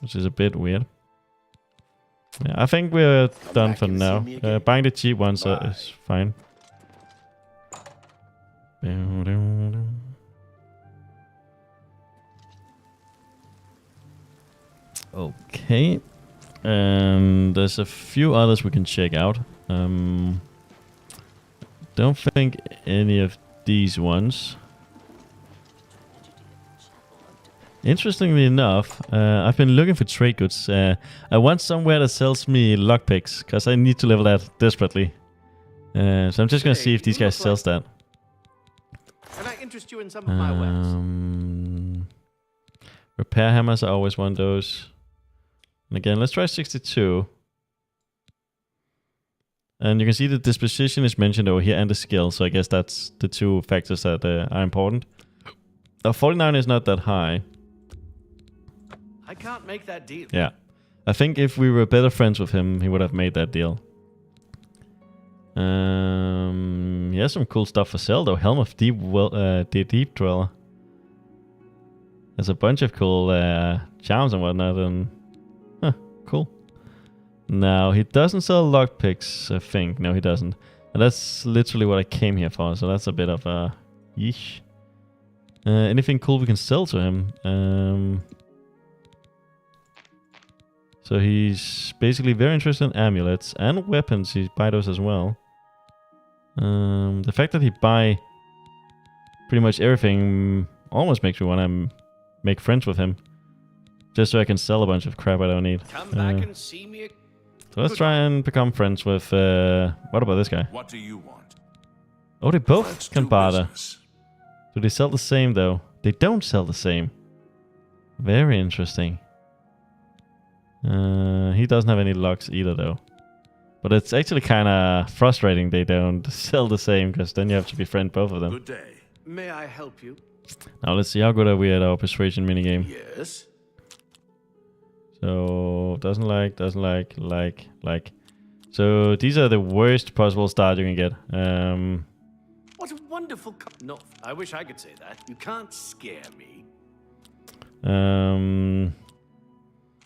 S1: which is a bit weird. Yeah, I think we're done for now. Buying the cheap ones is fine. Okay. There's a few others we can check out. Don't think any of these ones. Interestingly enough, I've been looking for trade goods. I want somewhere that sells me lockpicks, because I need to level that desperately. So I'm just gonna see if these guys sells that.
S4: Can I interest you in some of my wares?
S1: Repair hammers, I always want those. And again, let's try 62. And you can see the disposition is mentioned over here and the skill, so I guess that's the 2 factors that are important. 49 is not that high.
S4: I can't make that deal.
S1: Yeah. I think if we were better friends with him, he would have made that deal. He has some cool stuff for sale though. Helm of the Deep Dweller. There's a bunch of cool charms and whatnot, and cool. Now he doesn't sell lockpicks, I think. No, he doesn't. And that's literally what I came here for, so that's a bit of a yeesh. Anything cool we can sell to him? So he's basically very interested in amulets and weapons. He buy those as well. The fact that he buy pretty much everything almost makes me want to make friends with him, just so I can sell a bunch of crap I don't need.
S4: Come back and see me.
S1: So let's try and become friends with. What about this guy?
S5: What do you want?
S1: Oh, they both
S5: Let's
S1: can
S5: do
S1: barter.
S5: business.
S1: Do they sell the same though? They don't sell the same. Very interesting. He doesn't have any locks either though. But it's actually kind of frustrating they don't sell the same, because then you have to befriend both of them.
S5: Good day.
S4: May I help you?
S1: Now let's see how good are we at our persuasion minigame.
S4: Yes.
S1: So doesn't like. So these are the worst possible start you can get.
S4: What a wonderful... No, I wish I could say that. You can't scare me.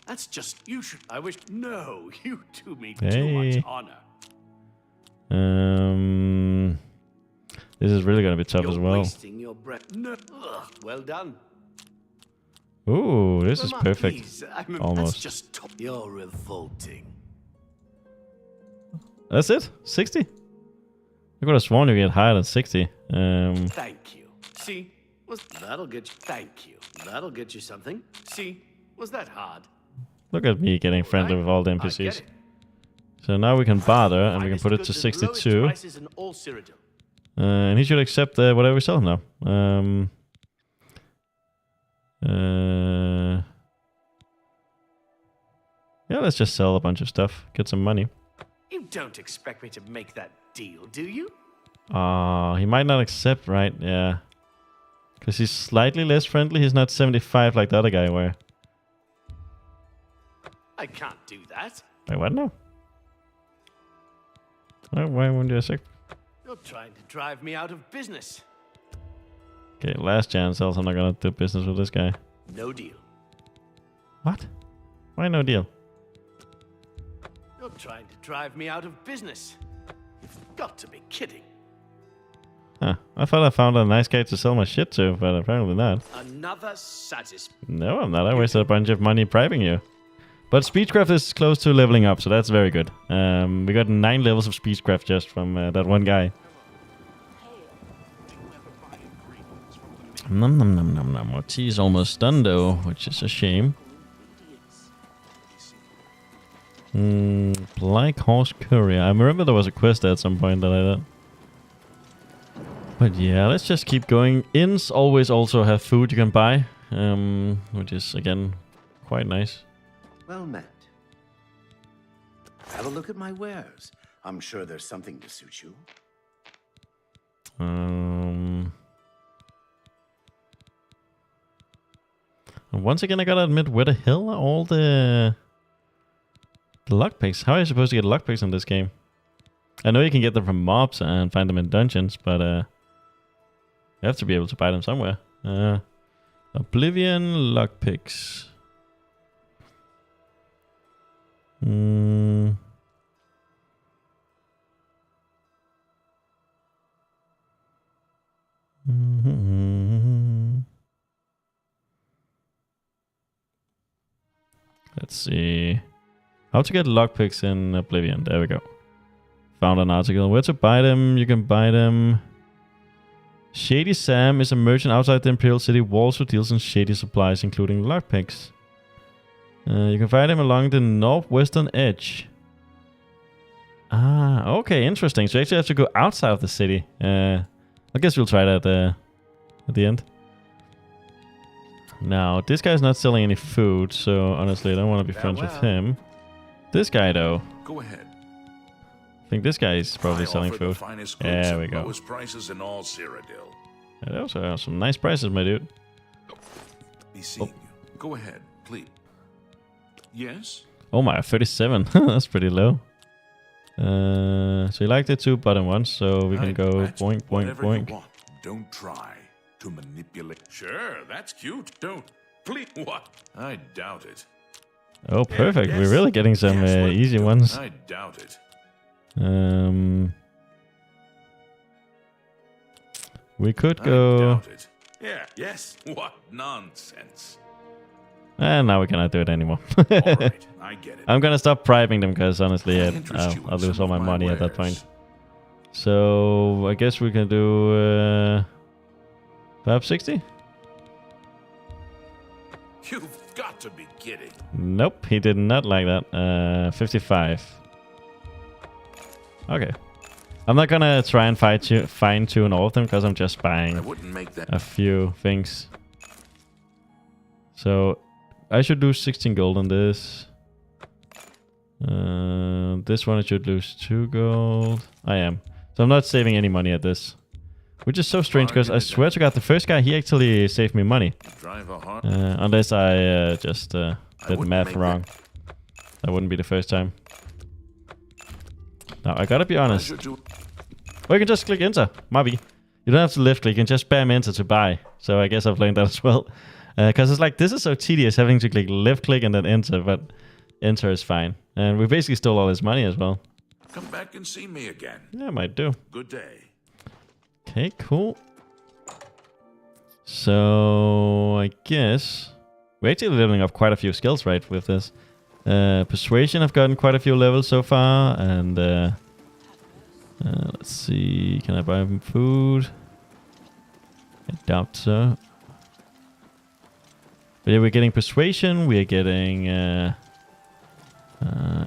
S4: That's just... You should... I wish... No, you do me too much honor.
S1: This is really gonna be tough
S4: You're
S1: as well.
S4: wasting your breath. No. Ugh, well done.
S1: Ooh, this is
S4: Mama,
S1: perfect.
S4: please,
S1: Almost.
S4: That's just top. You're revolting.
S1: That's it? 60? I could have sworn you get higher than 60.
S4: Thank you. See? That'll get you... Thank you. That'll get you something. See? Was that hard?
S1: Look at me getting friendly with all the
S4: I get
S1: NPCs.
S4: it.
S1: So now we can barter, and we can
S4: Finest
S1: put it to
S4: goods and lowest
S1: 62.
S4: prices in all Cyrodiil.
S1: And he should accept whatever we sell him now. Yeah, let's just sell a bunch of stuff. Get some money.
S4: You don't expect me to make that deal, do you?
S1: He might not accept, right? Yeah. Because he's slightly less friendly. He's not 75 like the other guy were.
S4: I can't do that.
S1: Wait, what now? Why wouldn't you accept?
S4: You're trying to drive me out of business.
S1: Okay, last chance, else I'm not gonna do business with this guy.
S4: No deal.
S1: What? Why no deal?
S4: You're trying to drive me out of business. You've got to be kidding.
S1: Huh. I thought I found a nice guy to sell my shit to, but apparently not.
S4: Another satisfaction.
S1: No, I'm not. I wasted a bunch of money bribing you. But Speechcraft is close to leveling up, so that's very good. We got 9 levels of Speechcraft just from that one guy. Nom nom nom nom nom. Our tea is almost done though, which is a shame. Black Horse Courier. I remember there was a quest at some point that I did. But yeah, let's just keep going. Inns always also have food you can buy, which is again quite nice.
S3: Well met. Have a look at my wares. I'm sure there's something to suit you.
S1: And once again, I gotta admit, where the hell are all the lockpicks? How are you supposed to get lockpicks in this game? I know you can get them from mobs and find them in dungeons, but you have to be able to buy them somewhere. Oblivion lockpicks. Let's see. How to get lockpicks in Oblivion. There we go. Found an article. Where to buy them? You can buy them. Shady Sam is a merchant outside the Imperial City walls who deals in shady supplies, including lockpicks. You can find him along the northwestern edge. Ah, okay, interesting. So you actually have to go outside of the city. I guess we'll try that at the end. Now, this guy's not selling any food, so honestly, I don't want to be friends with him. This guy, though.
S5: Go ahead.
S1: I think this guy is probably selling food. There we go.
S5: Lowest prices in all Cyrodiil.
S1: Yeah, those are some nice prices, my dude.
S5: Be seeing you. Go ahead, please. Yes?
S1: Oh my, 37. That's pretty low. So you like the 2 bottom ones, so we can go boink, boink, boink.
S5: Don't try to manipulate. Sure, that's cute. Don't. Please. What? I doubt it.
S1: Oh, perfect. Yes. We're really getting some easy ones.
S5: I doubt it.
S1: We could go.
S5: I doubt it. Yeah. Yes. What nonsense.
S1: And now we cannot do it anymore.
S5: All right, I get it.
S1: I'm gonna stop bribing them because honestly, I'll lose all my money at that point. So I guess we can do perhaps 60.
S5: You've got to be kidding.
S1: Nope, he did not like that. 55. Okay. I'm not gonna try and fine-tune all of them because I'm just buying a few things. So I should lose 16 gold on this. This one I should lose 2 gold. I am. So I'm not saving any money at this. Which is so strange because I swear to God, the first guy, he actually saved me money. Unless I just did math wrong. That wouldn't be the first time. Now, I gotta be honest. Or you can just click enter. Maybe. You don't have to left click, you can just spam enter to buy. So I guess I've learned that as well. Because it's like, this is so tedious having to click left click and then enter, but enter is fine. And we basically stole all his money as well.
S5: Come back and see me again.
S1: Yeah, might do.
S5: Good day.
S1: Okay, cool. So I guess we're actually leveling up quite a few skills, right, with this. Persuasion, I've gotten quite a few levels so far, and let's see, can I buy him food? I doubt so. But yeah, we're getting persuasion, we are getting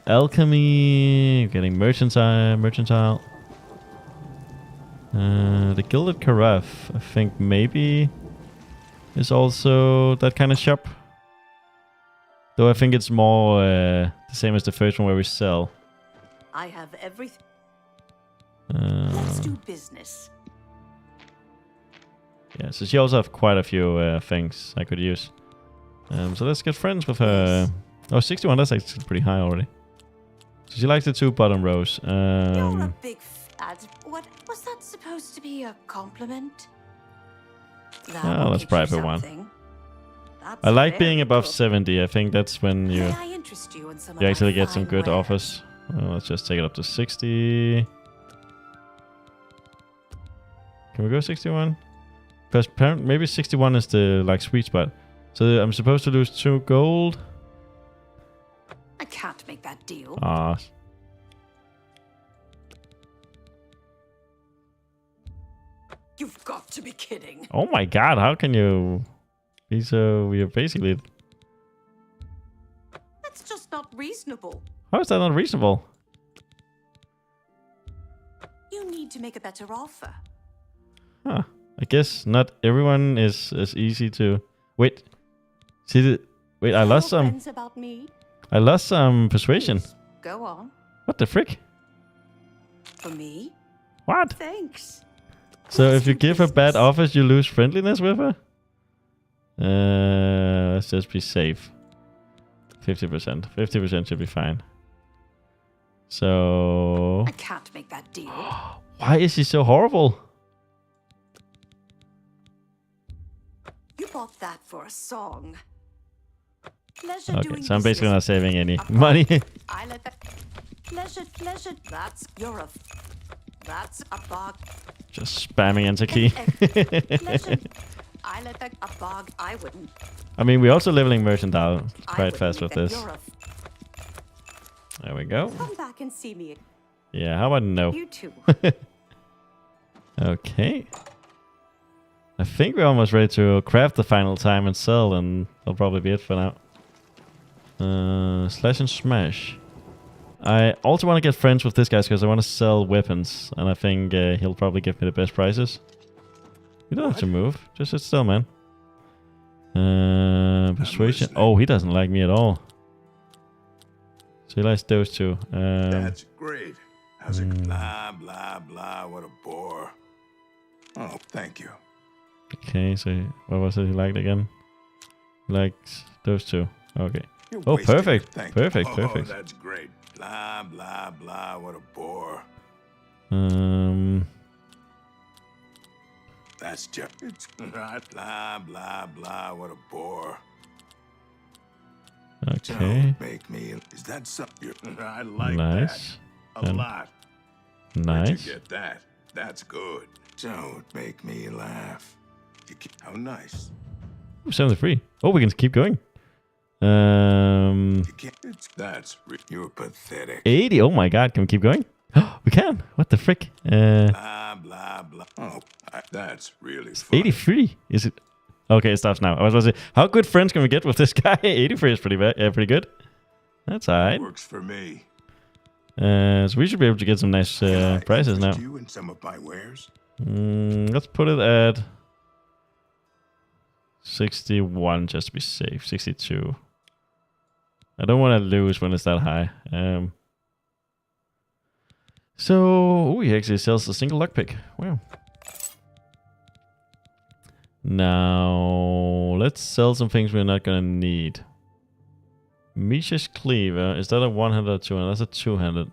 S1: alchemy, we're getting mercantile. The Gilded Carafe, I think maybe is also that kind of shop. Though I think it's more the same as the first one where we sell.
S6: I have everything. Let's do business.
S1: Yeah, so she also have quite a few things I could use. So let's get friends with her. Oh, 61, that's actually pretty high already. So she likes the 2 bottom rows.
S6: You're a big what was that supposed to be a compliment?
S1: Oh, let's bribe her one. I like being above 70. I think that's when you actually get some good offers. Let's just take it up to 60. Can we go 61? Because maybe 61 is the like sweet spot. So I'm supposed to lose 2 gold.
S6: I can't make that deal.
S1: Ah.
S6: You've got to be kidding.
S1: Oh my god, how can you be so... You're basically...
S6: That's just not reasonable.
S1: How is that not reasonable?
S6: You need to make a better offer.
S1: Huh. I guess not everyone is as easy to... Wait. See the... Wait, I lost some...
S6: About me?
S1: I lost some persuasion.
S6: Go on.
S1: What the frick?
S6: For me?
S1: What?
S6: Thanks.
S1: So if you give her bad offers, you lose friendliness with her? Let's just be safe. 50%. 50% should be fine. So...
S6: I can't make that deal.
S1: Why is she so horrible?
S6: You bought that for a song. Pleasure
S1: Okay,
S6: doing
S1: so I'm basically
S6: business.
S1: not saving any money.
S6: I let that... Pleasure. That's a bog.
S1: Just spamming enter key.
S6: Pleasure. I let that a bog. I wouldn't.
S1: I mean, we're also leveling merchant out
S6: I
S1: quite
S6: wouldn't
S1: fast with
S6: make that.
S1: this.
S6: You're
S1: There we go.
S6: Come back and see me.
S1: Yeah, how about no?
S6: You too.
S1: Okay. I think we're almost ready to craft the final time and sell, and that'll probably be it for now. Slash and smash. I also want to get friends with this guy because I want to sell weapons, and I think he'll probably give me the best prices. You don't have to move. Just sit still, man. Persuasion. Oh, he doesn't like me at all. So he likes those two.
S5: That's great. How's it? Blah, blah, blah. What a bore. Oh, thank you.
S1: Okay, so what was it he liked again? He likes those two. Okay.
S5: You're
S1: Oh,
S5: wasting
S1: perfect.
S5: it. Thank
S1: Perfect,
S5: you.
S1: perfect.
S5: Oh, that's great. Blah, blah, blah. What a bore. That's just... It's right. Blah, blah, blah. What a bore.
S1: Okay.
S5: Don't make me... Is that something... I like
S1: Nice.
S5: that. A
S1: And
S5: lot. Where'd you
S1: Nice.
S5: get that? That's good. Don't make me laugh. How nice.
S1: Ooh, 73. Oh, we can keep going.
S5: You're pathetic.
S1: 80. Oh my god, can we keep going? We can. What the frick?
S5: Blah, blah, blah. Oh, that's really funny.
S1: 83. Is it? Okay, it stops now. I was about to say, how good friends can we get with this guy? 83 is pretty bad. Yeah, pretty good. That's alright.
S5: Works for me.
S1: So we should be able to get some nice prices now.
S5: You and some of my wares?
S1: Let's put it at 61 just to be safe. 62. I don't want to lose when it's that high. So he actually sells a single lockpick. Wow. Now let's sell some things we're not gonna need. Misha's cleaver, is that a 100 or 200? That's a 200.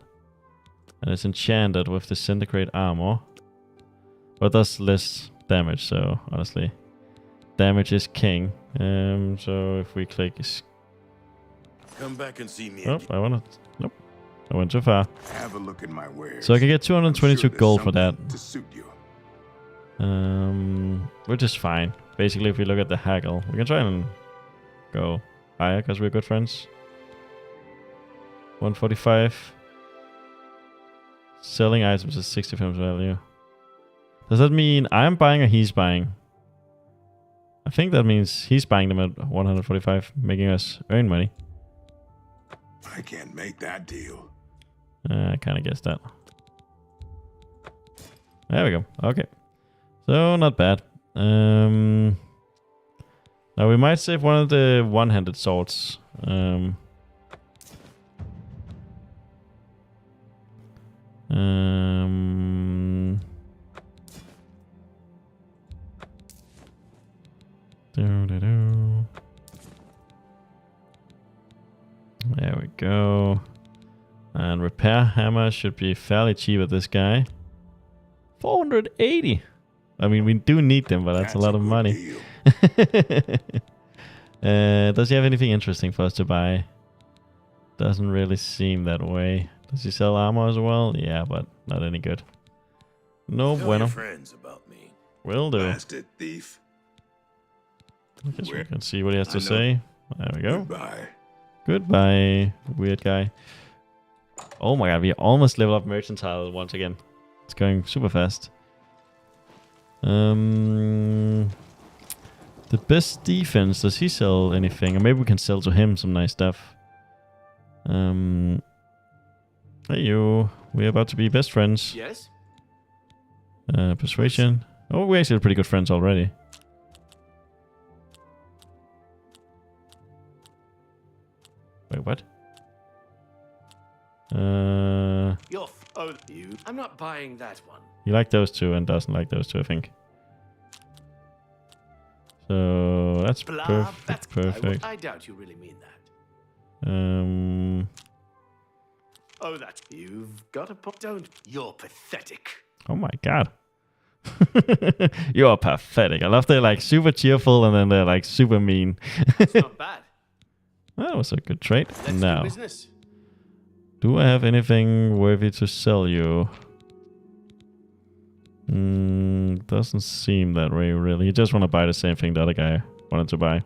S1: And it's enchanted with disintegrate armor. But does less damage, so honestly. Damage is king. So if we click...
S5: Come back and see me.
S1: Oh, I wanna... Nope. I went too far.
S5: Have a look at my wares.
S1: So I can get 222
S5: I'm sure there's
S1: gold for that.
S5: something to suit you.
S1: Which is fine. Basically, if we look at the haggle, we can try and go higher because we're good friends. 145. Selling items is 65 value. Does that mean I'm buying or he's buying? I think that means he's buying them at 145, making us earn money.
S5: I can't make that deal.
S1: I kind of guessed that. There we go. Okay. So, not bad. Now, we might save one of the one-handed swords. There we go. And repair hammer should be fairly cheap at this guy. 480. I mean, we do need them, but that's a lot of money. Does he have anything interesting for us to buy? Doesn't really seem that way. Does he sell armor as well? Yeah, but not any good. No bueno.
S5: Friends about me.
S1: Will do.
S5: Bastard thief.
S1: I guess we can see what he has to say. There we go.
S5: Goodbye.
S1: Goodbye, weird guy. Oh my god, we almost level up mercantile once again. It's going super fast. The best defense, does he sell anything? Or maybe we can sell to him some nice stuff. Hey you, we're about to be best friends.
S4: Yes?
S1: Persuasion. Oh, we're actually pretty good friends already. Wait, what?
S4: I'm not buying that one.
S1: He liked those two and doesn't like those two, I think. So that's perfect.
S4: I doubt you really mean that. Oh, that you've got a point. Don't. You're pathetic.
S1: Oh my god. You're pathetic. I love they're like super cheerful and then they're like super mean.
S4: It's not bad.
S1: That was a good trade.
S4: Let's
S1: Now,
S4: do business.
S1: do I have anything worthy to sell you? Doesn't seem that way really. You just want to buy the same thing the other guy wanted to buy.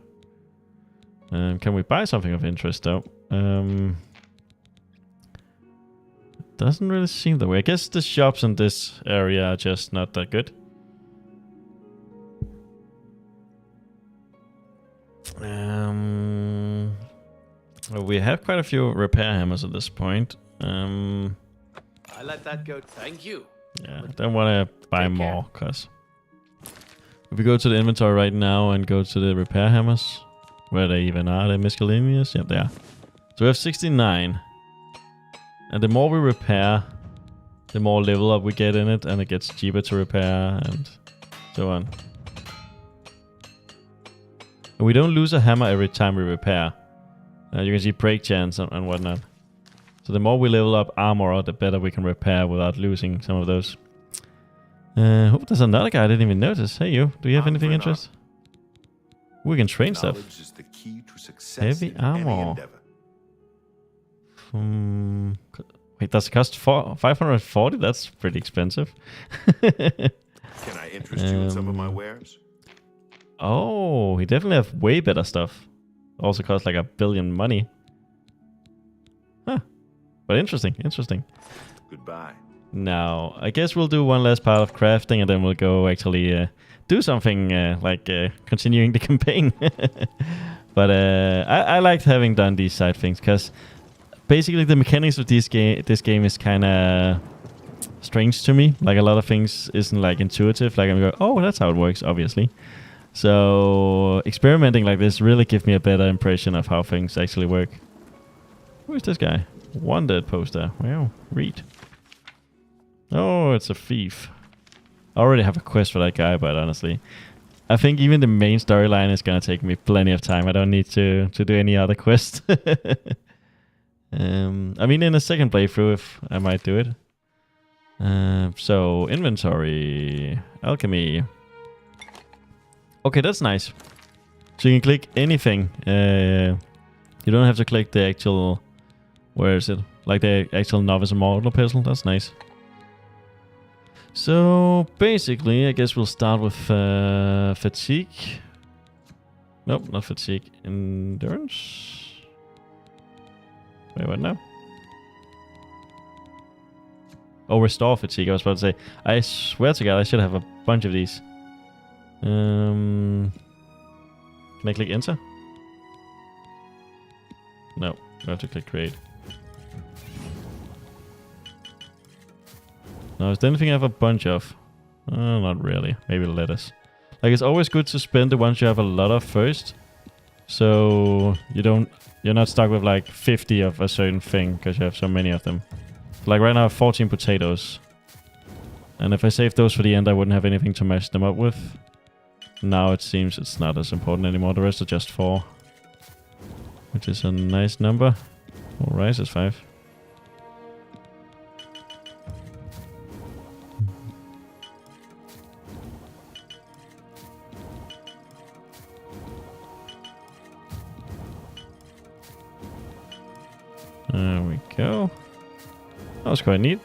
S1: Can we buy something of interest though? Doesn't really seem that way. I guess the shops in this area are just not that good. Well, we have quite a few repair hammers at this point.
S4: I let that go. Thank you.
S1: Yeah, I don't want to buy more, because if we go to the inventory right now and go to the repair hammers, where they even are, they're miscellaneous? Yep, they are. So we have 69. And the more we repair, the more level up we get in it, and it gets cheaper to repair, and so on. And we don't lose a hammer every time we repair. You can see break chance and whatnot. So the more we level up armor, the better we can repair without losing some of those. Oh, there's another guy I didn't even notice. Hey you, do you have anything interesting? We can train stuff.
S3: Is the key to success
S1: Heavy
S3: in any
S1: armor.
S3: endeavor.
S1: Wait, does it cost 540? That's pretty expensive.
S5: Can I interest you in some of my wares?
S1: Oh, he definitely have way better stuff. Also costs like 1 billion money. Huh. But interesting.
S5: Goodbye.
S1: Now, I guess we'll do one last part of crafting and then we'll go actually do something like continuing the campaign. But I liked having done these side things because basically the mechanics of this game is kind of strange to me. Like a lot of things isn't like intuitive. Like I'm going, oh, that's how it works, obviously. So experimenting like this really gives me a better impression of how things actually work. Who is this guy? Wanted poster. Wow, read. Oh, it's a thief. I already have a quest for that guy, but honestly, I think even the main storyline is gonna take me plenty of time. I don't need to do any other quest. I mean, in a second playthrough, if I might do it. So inventory, alchemy. Okay, that's nice. So you can click anything. You don't have to click the actual. Where is it? Like the actual novice immortal pistol. That's nice. So basically, I guess we'll start with fatigue. Nope, not fatigue. Endurance. Wait, what now? Oh, restore fatigue. I was about to say. I swear to God, I should have a bunch of these. Can I click enter? No, I have to click create. Now, is there anything I have a bunch of? Not really. Maybe lettuce. Like, it's always good to spend the ones you have a lot of first. So you're not stuck with like 50 of a certain thing because you have so many of them. Like right now I have 14 potatoes. And if I save those for the end, I wouldn't have anything to mash them up with. Now it seems it's not as important anymore. The rest are just 4. Which is a nice number. Oh, rice is 5. There we go. That was quite neat.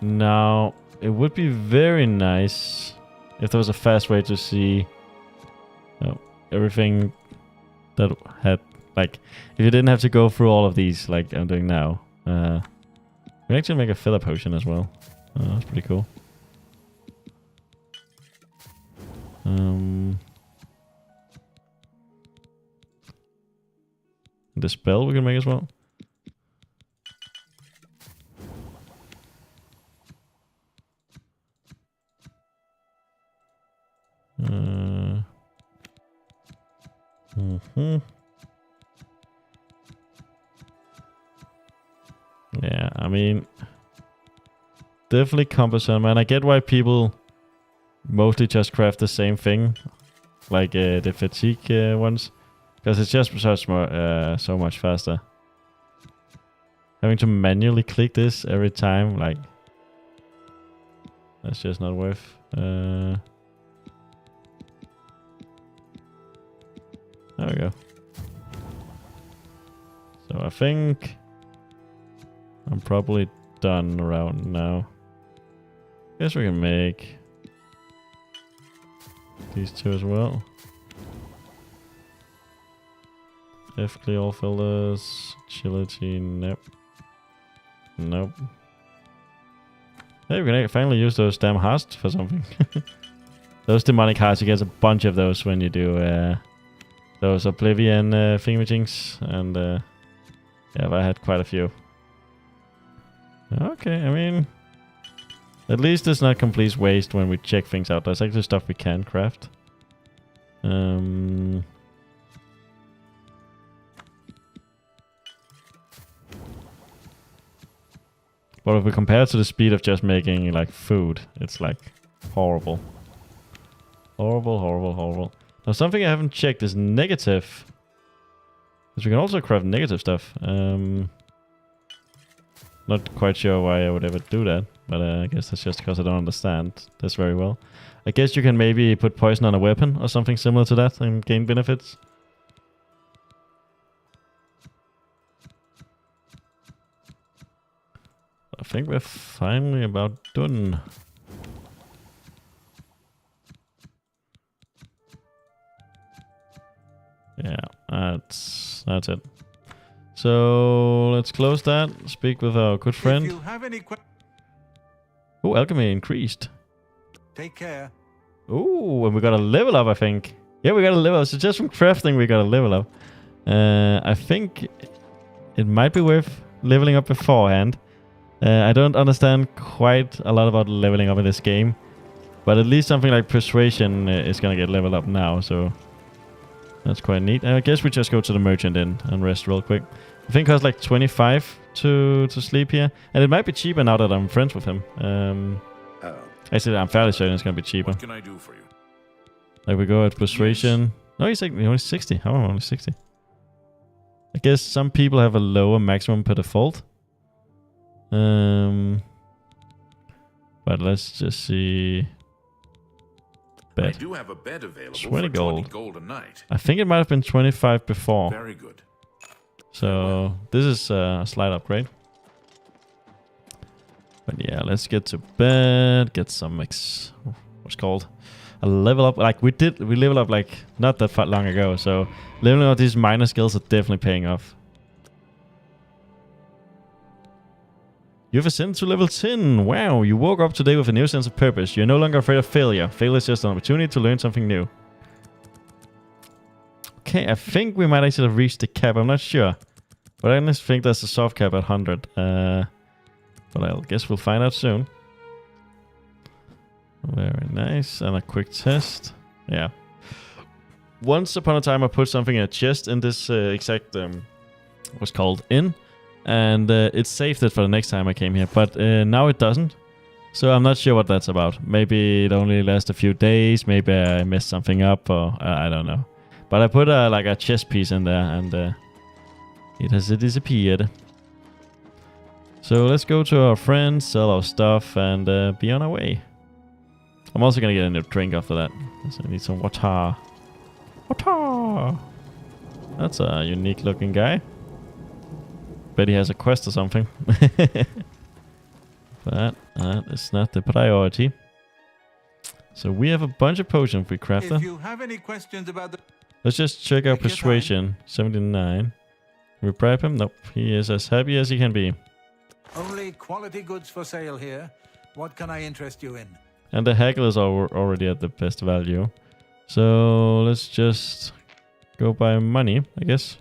S1: Now, it would be very nice if there was a fast way to see everything that had, like, if you didn't have to go through all of these like I'm doing now. We can actually make a filler potion as well. That's pretty cool. The spell we can make as well. Yeah, I mean, definitely cumbersome, and I get why people mostly just craft the same thing, like the fatigue ones, because it's just so much faster. Having to manually click this every time, like, that's just not worth. There we go. So I think I'm probably done around now. Guess we can make these 2 as well. Definitely all fillers. Agility, nope. Nope. Hey, we can finally use those damn hearts for something. Those demonic hearts, you get a bunch of those when you do those Oblivion thingamajiggs, and yeah, I had quite a few. Okay, I mean, at least it's not complete waste when we check things out. There's actually stuff we can craft. But if we compare it to the speed of just making like food, it's like horrible. Horrible, horrible, horrible. Now something I haven't checked is negative. Because we can also craft negative stuff. Not quite sure why I would ever do that, but I guess that's just because I don't understand this very well. I guess you can maybe put poison on a weapon or something similar to that and gain benefits. I think we're finally about done. Yeah, that's it. So let's close that. Speak with our good friend.
S2: If you have any
S1: Oh, alchemy increased.
S2: take care.
S1: Oh, and we got a level up, I think. Yeah, we got a level up. So just from crafting, we got a level up. I think it might be worth leveling up beforehand. I don't understand quite a lot about leveling up in this game, but at least something like persuasion is gonna get leveled up now. So that's quite neat. I guess we just go to the merchant and rest real quick. I think it costs like 25 to sleep here. And it might be cheaper now that I'm friends with him. Actually, I'm fairly certain it's going to be cheaper.
S5: What can I do for you?
S1: Like we go at persuasion. Yes. No, he's like only 60. How am I only 60? I guess some people have a lower maximum per default. But let's just see. Bed.
S5: I do have a bed available
S1: 20
S5: for
S1: gold.
S5: 20 gold a night.
S1: I think it might have been 25 before.
S5: Very good.
S1: So this is a slight upgrade. But yeah, let's get to bed. Get some what's called a level up. Like we leveled up like not that long ago. So leveling up these minor skills are definitely paying off. You've ascended to level 10. Wow, you woke up today with a new sense of purpose. You're no longer afraid of failure. Failure is just an opportunity to learn something new. Okay, I think we might actually have reached the cap. I'm not sure. But I just think there's a soft cap at 100. But I guess we'll find out soon. Very nice. And a quick test. Yeah. Once upon a time, I put something in a chest in this exact, what's called inn. And it saved it for the next time I came here. But now it doesn't. So I'm not sure what that's about. Maybe it only lasts a few days. Maybe I messed something up, or I don't know. But I put like a chest piece in there, and it has disappeared. So let's go to our friends, sell our stuff, and be on our way. I'm also gonna get a new drink after that. So I need some water. Water! That's a unique looking guy. Bet he has a quest or something. But that is not the priority. So we have a bunch of potions we crafted.
S2: If you have any questions about the...
S1: Let's just check out
S2: Take your
S1: persuasion. 79. We bribe him? Nope. He is as happy as he can be.
S2: Only quality goods for sale here. What can I interest you in?
S1: And the haggle is already at the best value. So let's just go buy money, I guess.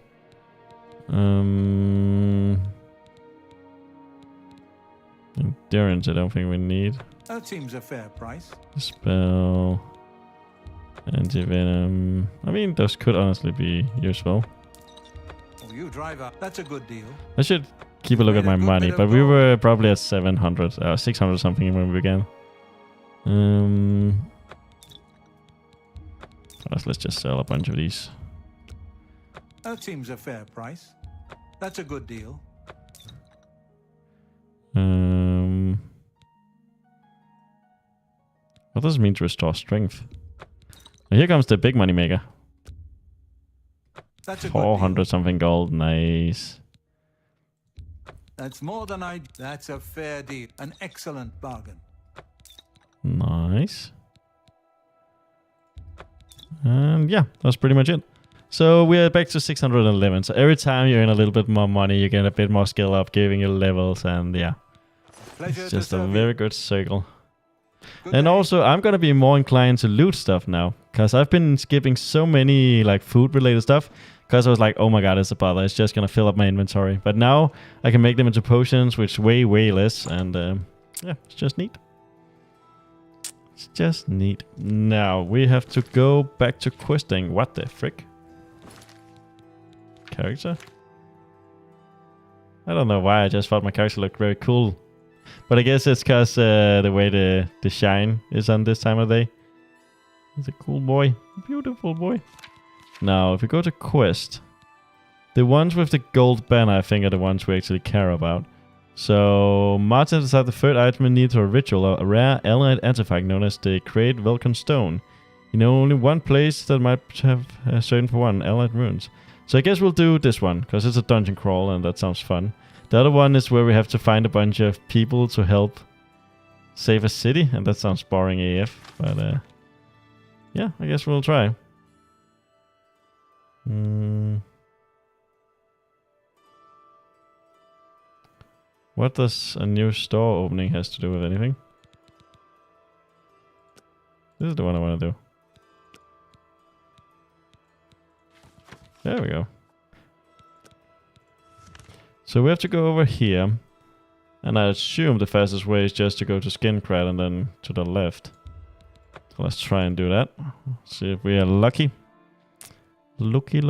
S1: Endurance, I don't think we need.
S2: That seems a fair price.
S1: Spell. Anti-venom. I mean, those could honestly be useful.
S2: Oh, you drive up. That's a good deal.
S1: I should keep a look at my money, but we were probably at 700, 600 something when we began. Let's just sell a bunch of these.
S2: That seems a fair price. That's a good deal.
S1: What does it mean to restore strength? Now here comes the big money maker.
S2: That's a
S1: 400 something gold. Nice.
S2: That's more than I... That's a fair deal. An excellent bargain.
S1: Nice. And yeah, that's pretty much it. So we're back to 611. So every time you earn a little bit more money, you get a bit more skill up, giving you levels, and yeah.
S2: Pleasure
S1: It's
S2: to
S1: just a
S2: serve
S1: very
S2: you.
S1: good circle.
S2: Good
S1: And
S2: day.
S1: also, I'm gonna be more inclined to loot stuff now, because I've been skipping so many like food-related stuff, because I was like, oh my god, it's a bother. It's just gonna fill up my inventory. But now I can make them into potions, which way less, and yeah, it's just neat. It's just neat. Now we have to go back to questing. What the frick? Character? I don't know why. I just thought my character looked very cool. But I guess it's because the way the shine is on this time of day. He's a cool boy. Beautiful boy. Now, if we go to quest, the ones with the gold banner, I think, are the ones we actually care about. So, Martin decided the third item we need for a ritual, a rare allied artifact known as the Great Vulcan Stone. You know only one place that might have a certain for one, allied runes. So I guess we'll do this one, because it's a dungeon crawl and that sounds fun. The other one is where we have to find a bunch of people to help save a city, and that sounds boring AF, but yeah, I guess we'll try. What does a new store opening has to do with anything? This is the one I want to do. There we go. So we have to go over here. And I assume the fastest way is just to go to Skincrad and then to the left. So let's try and do that. See if we are lucky. Lucky.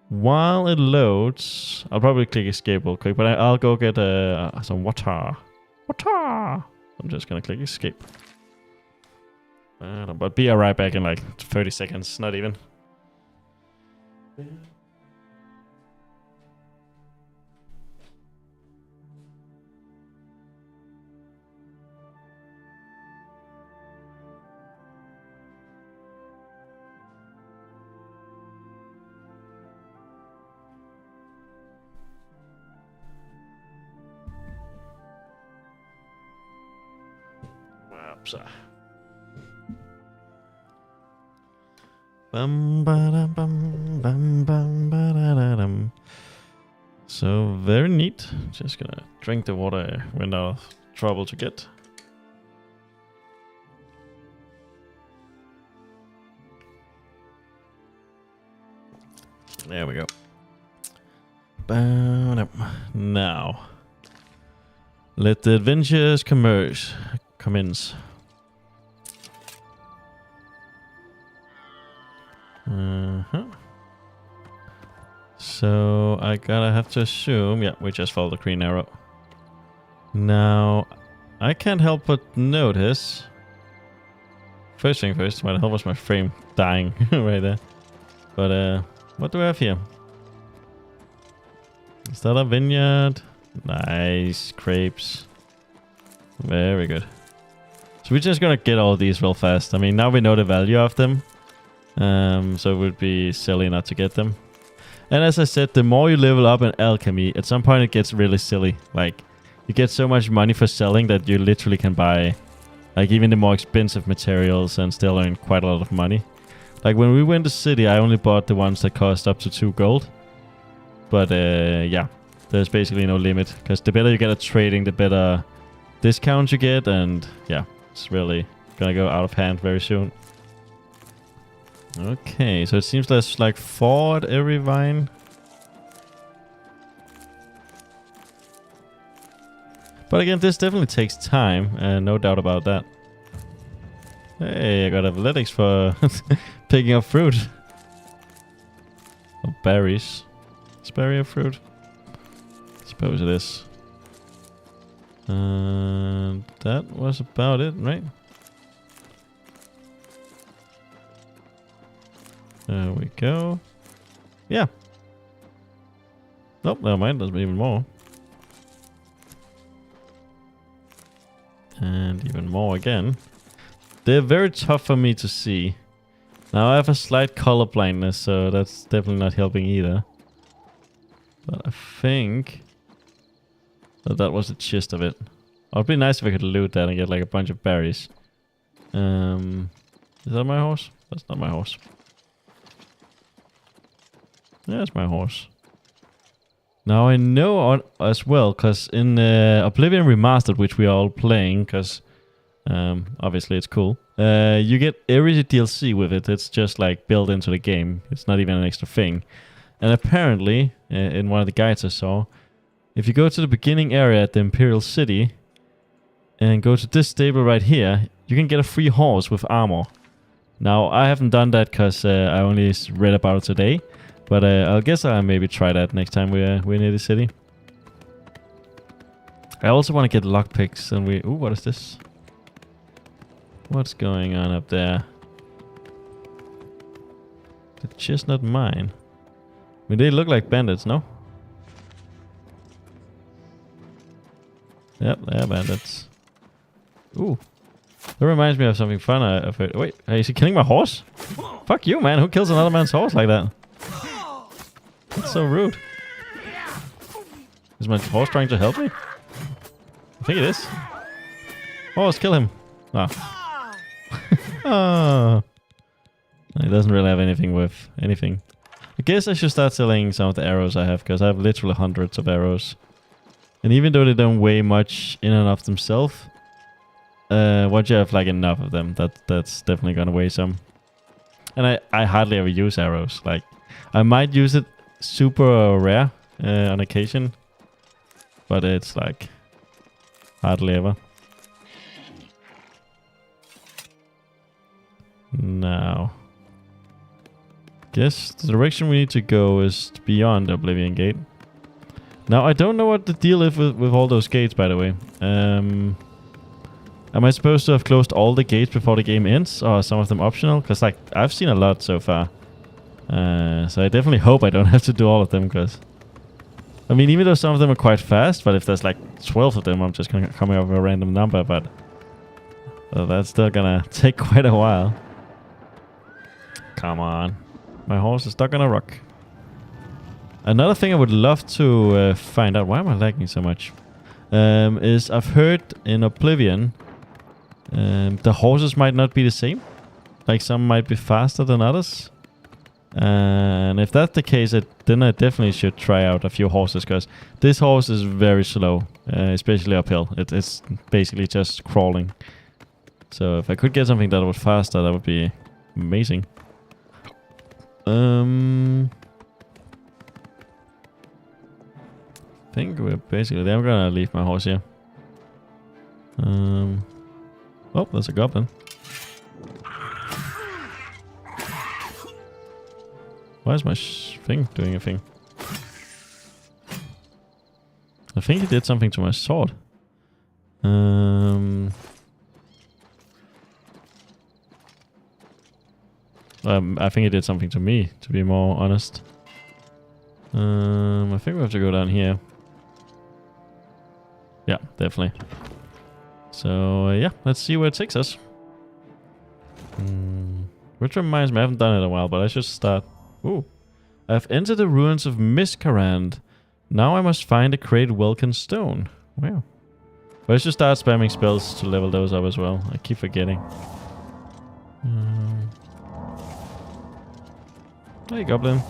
S1: While it loads, I'll probably click escape real quick, but I'll go get some water. I'm just gonna click escape. But be right back in like 30 seconds, not even. So. So very neat. Just gonna drink the water I went out of trouble to get. There we go. Now, let the adventures commence. commence. So I gotta have to assume, yeah, we just follow the green arrow. Now, I can't help but notice. First thing first, what the hell was my frame dying right there? But what do we have here? Is that a vineyard? Nice grapes. Very good. So we're just gonna get all these real fast. I mean, now we know the value of them. So it would be silly not to get them. And as I said, the more you level up in alchemy, at some point it gets really silly. Like, you get so much money for selling that you literally can buy, like, even the more expensive materials and still earn quite a lot of money. Like, when we went to city, I only bought the ones that cost up to 2 gold. But, yeah, there's basically no limit. Because the better you get at trading, the better discount you get. And, yeah, it's really gonna go out of hand very soon. Okay, so it seems there's like 4 at every vine. But again, this definitely takes time, no doubt about that. Hey, I got athletics for picking up fruit. Oh, berries. Is berry a fruit? Suppose it is. And that was about it, right? There we go. Yeah. Nope, never mind. There's even more. And even more again. They're very tough for me to see. Now I have a slight color blindness, so that's definitely not helping either. But I think that was the gist of it. It would be nice if I could loot that and get like a bunch of berries. Is that my horse? That's not my horse. That's my horse. Now I know as well, because in Oblivion Remastered, which we are all playing, because obviously it's cool, you get every DLC with it. It's just like built into the game. It's not even an extra thing. And apparently, in one of the guides I saw, if you go to the beginning area at the Imperial City and go to this stable right here, you can get a free horse with armor. Now I haven't done that because I only read about it today. But I guess I'll maybe try that next time we're near the city. I also want to get lockpicks and we... Ooh, what is this? What's going on up there? The chestnut mine. I mean, they look like bandits, no? Yep, they're bandits. Ooh. That reminds me of something fun I've heard. Wait, is he killing my horse? Fuck you, man. Who kills another man's horse like that? That's so rude. Is my horse trying to help me? I think it is. Horse, kill him. Ah. Oh. It doesn't really have anything with anything. I guess I should start selling some of the arrows I have, because I have literally hundreds of arrows. And even though they don't weigh much in and of themselves, once you have like enough of them, that's definitely gonna weigh some. And I hardly ever use arrows. Like, I might use it super rare on occasion, but it's like hardly ever. Now, guess the direction we need to go is beyond the Oblivion Gate. Now, I don't know what the deal is with all those gates, by the way. Am I supposed to have closed all the gates before the game ends, or are some of them optional? Because like I've seen a lot so far. So I definitely hope I don't have to do all of them, because... I mean, even though some of them are quite fast, but if there's like 12 of them, I'm just coming up with a random number, but... that's still gonna take quite a while. Come on. My horse is stuck on a rock. Another thing I would love to find out... Why am I lagging so much? Is I've heard in Oblivion... the horses might not be the same. Like, some might be faster than others. And if that's the case, then I definitely should try out a few horses, because this horse is very slow, especially uphill. It's basically just crawling. So if I could get something that was faster, that would be amazing. I think we're basically there. I'm gonna leave my horse here. Oh, there's a goblin. Why is my thing doing a thing? I think he did something to my sword. I think it did something to me, to be more honest. I think we have to go down here. Yeah, definitely. So, yeah, let's see where it takes us. Which reminds me, I haven't done it in a while, but I should start. Ooh. I've entered the ruins of Miscarand. Now I must find a created Welkin stone. Wow. But I should start spamming spells to level those up as well. I keep forgetting. Hey, goblin.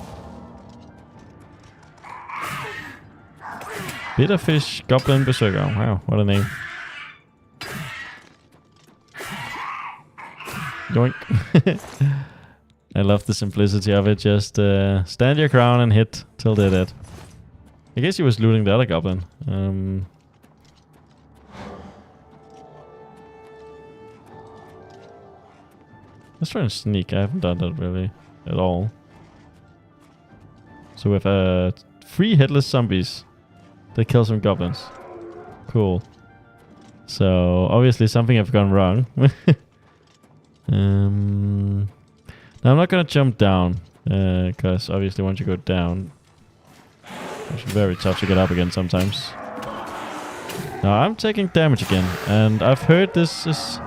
S1: Bitterfish Goblin Berserker. Wow, what a name. Yoink. I love the simplicity of it. Just stand your ground and hit till they're dead. I guess he was looting the other goblin. Let's try and sneak. I haven't done that really at all. So we have 3 headless zombies that kill some goblins. Cool. So obviously something have gone wrong. Now I'm not gonna jump down because obviously once you go down, it's very tough to get up again sometimes. Now I'm taking damage again, and I've heard this is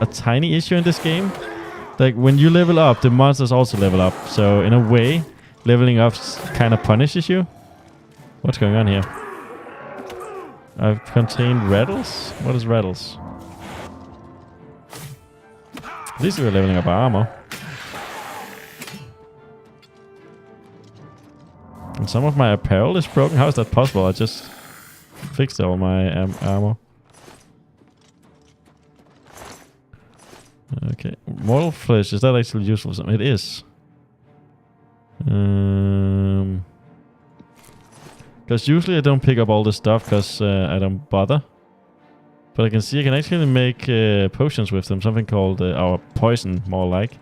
S1: a tiny issue in this game. Like when you level up, the monsters also level up. So in a way, leveling up kind of punishes you. What's going on here? I've contained rattles? What is rattles? At least we're leveling up our armor. And some of my apparel is broken. How is that possible? I just fixed all my armor. Okay. Mortal flesh, is that actually useful for something? It is. Because usually I don't pick up all this stuff because I don't bother. But I can see I can actually make potions with them. Something called, or poison, more like.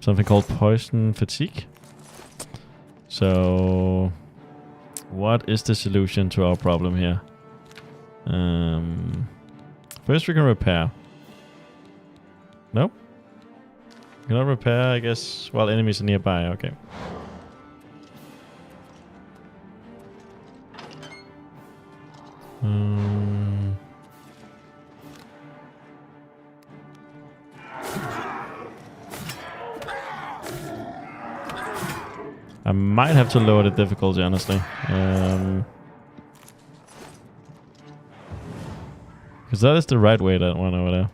S1: Something called poison fatigue. So, what is the solution to our problem here? First we can repair. No? Cannot repair, I guess, while enemies are nearby. Okay. I might have to lower the difficulty, honestly. Because that is the right way, that one over there.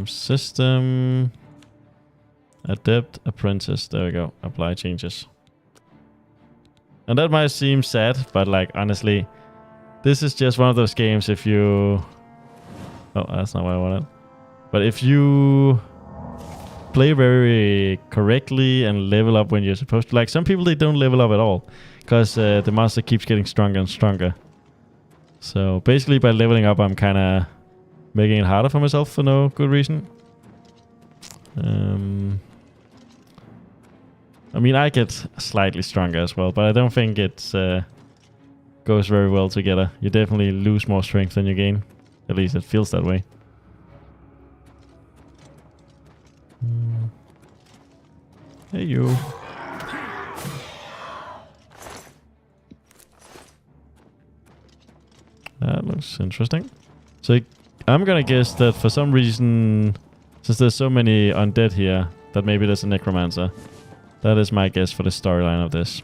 S1: System. Adept Apprentice. There we go. Apply changes. And that might seem sad, but like, honestly, this is just one of those games if you... Oh, that's not what I wanted. But if you play very correctly and level up when you're supposed to. Like, some people, they don't level up at all. Because the monster keeps getting stronger and stronger. So, basically, by leveling up, I'm kind of making it harder for myself for no good reason. I mean, I get slightly stronger as well, but I don't think it goes very well together. You definitely lose more strength than you gain. At least it feels that way. Hey, you. That looks interesting. So I'm gonna guess that for some reason, since there's so many undead here, that maybe there's a necromancer. That is my guess for the storyline of this.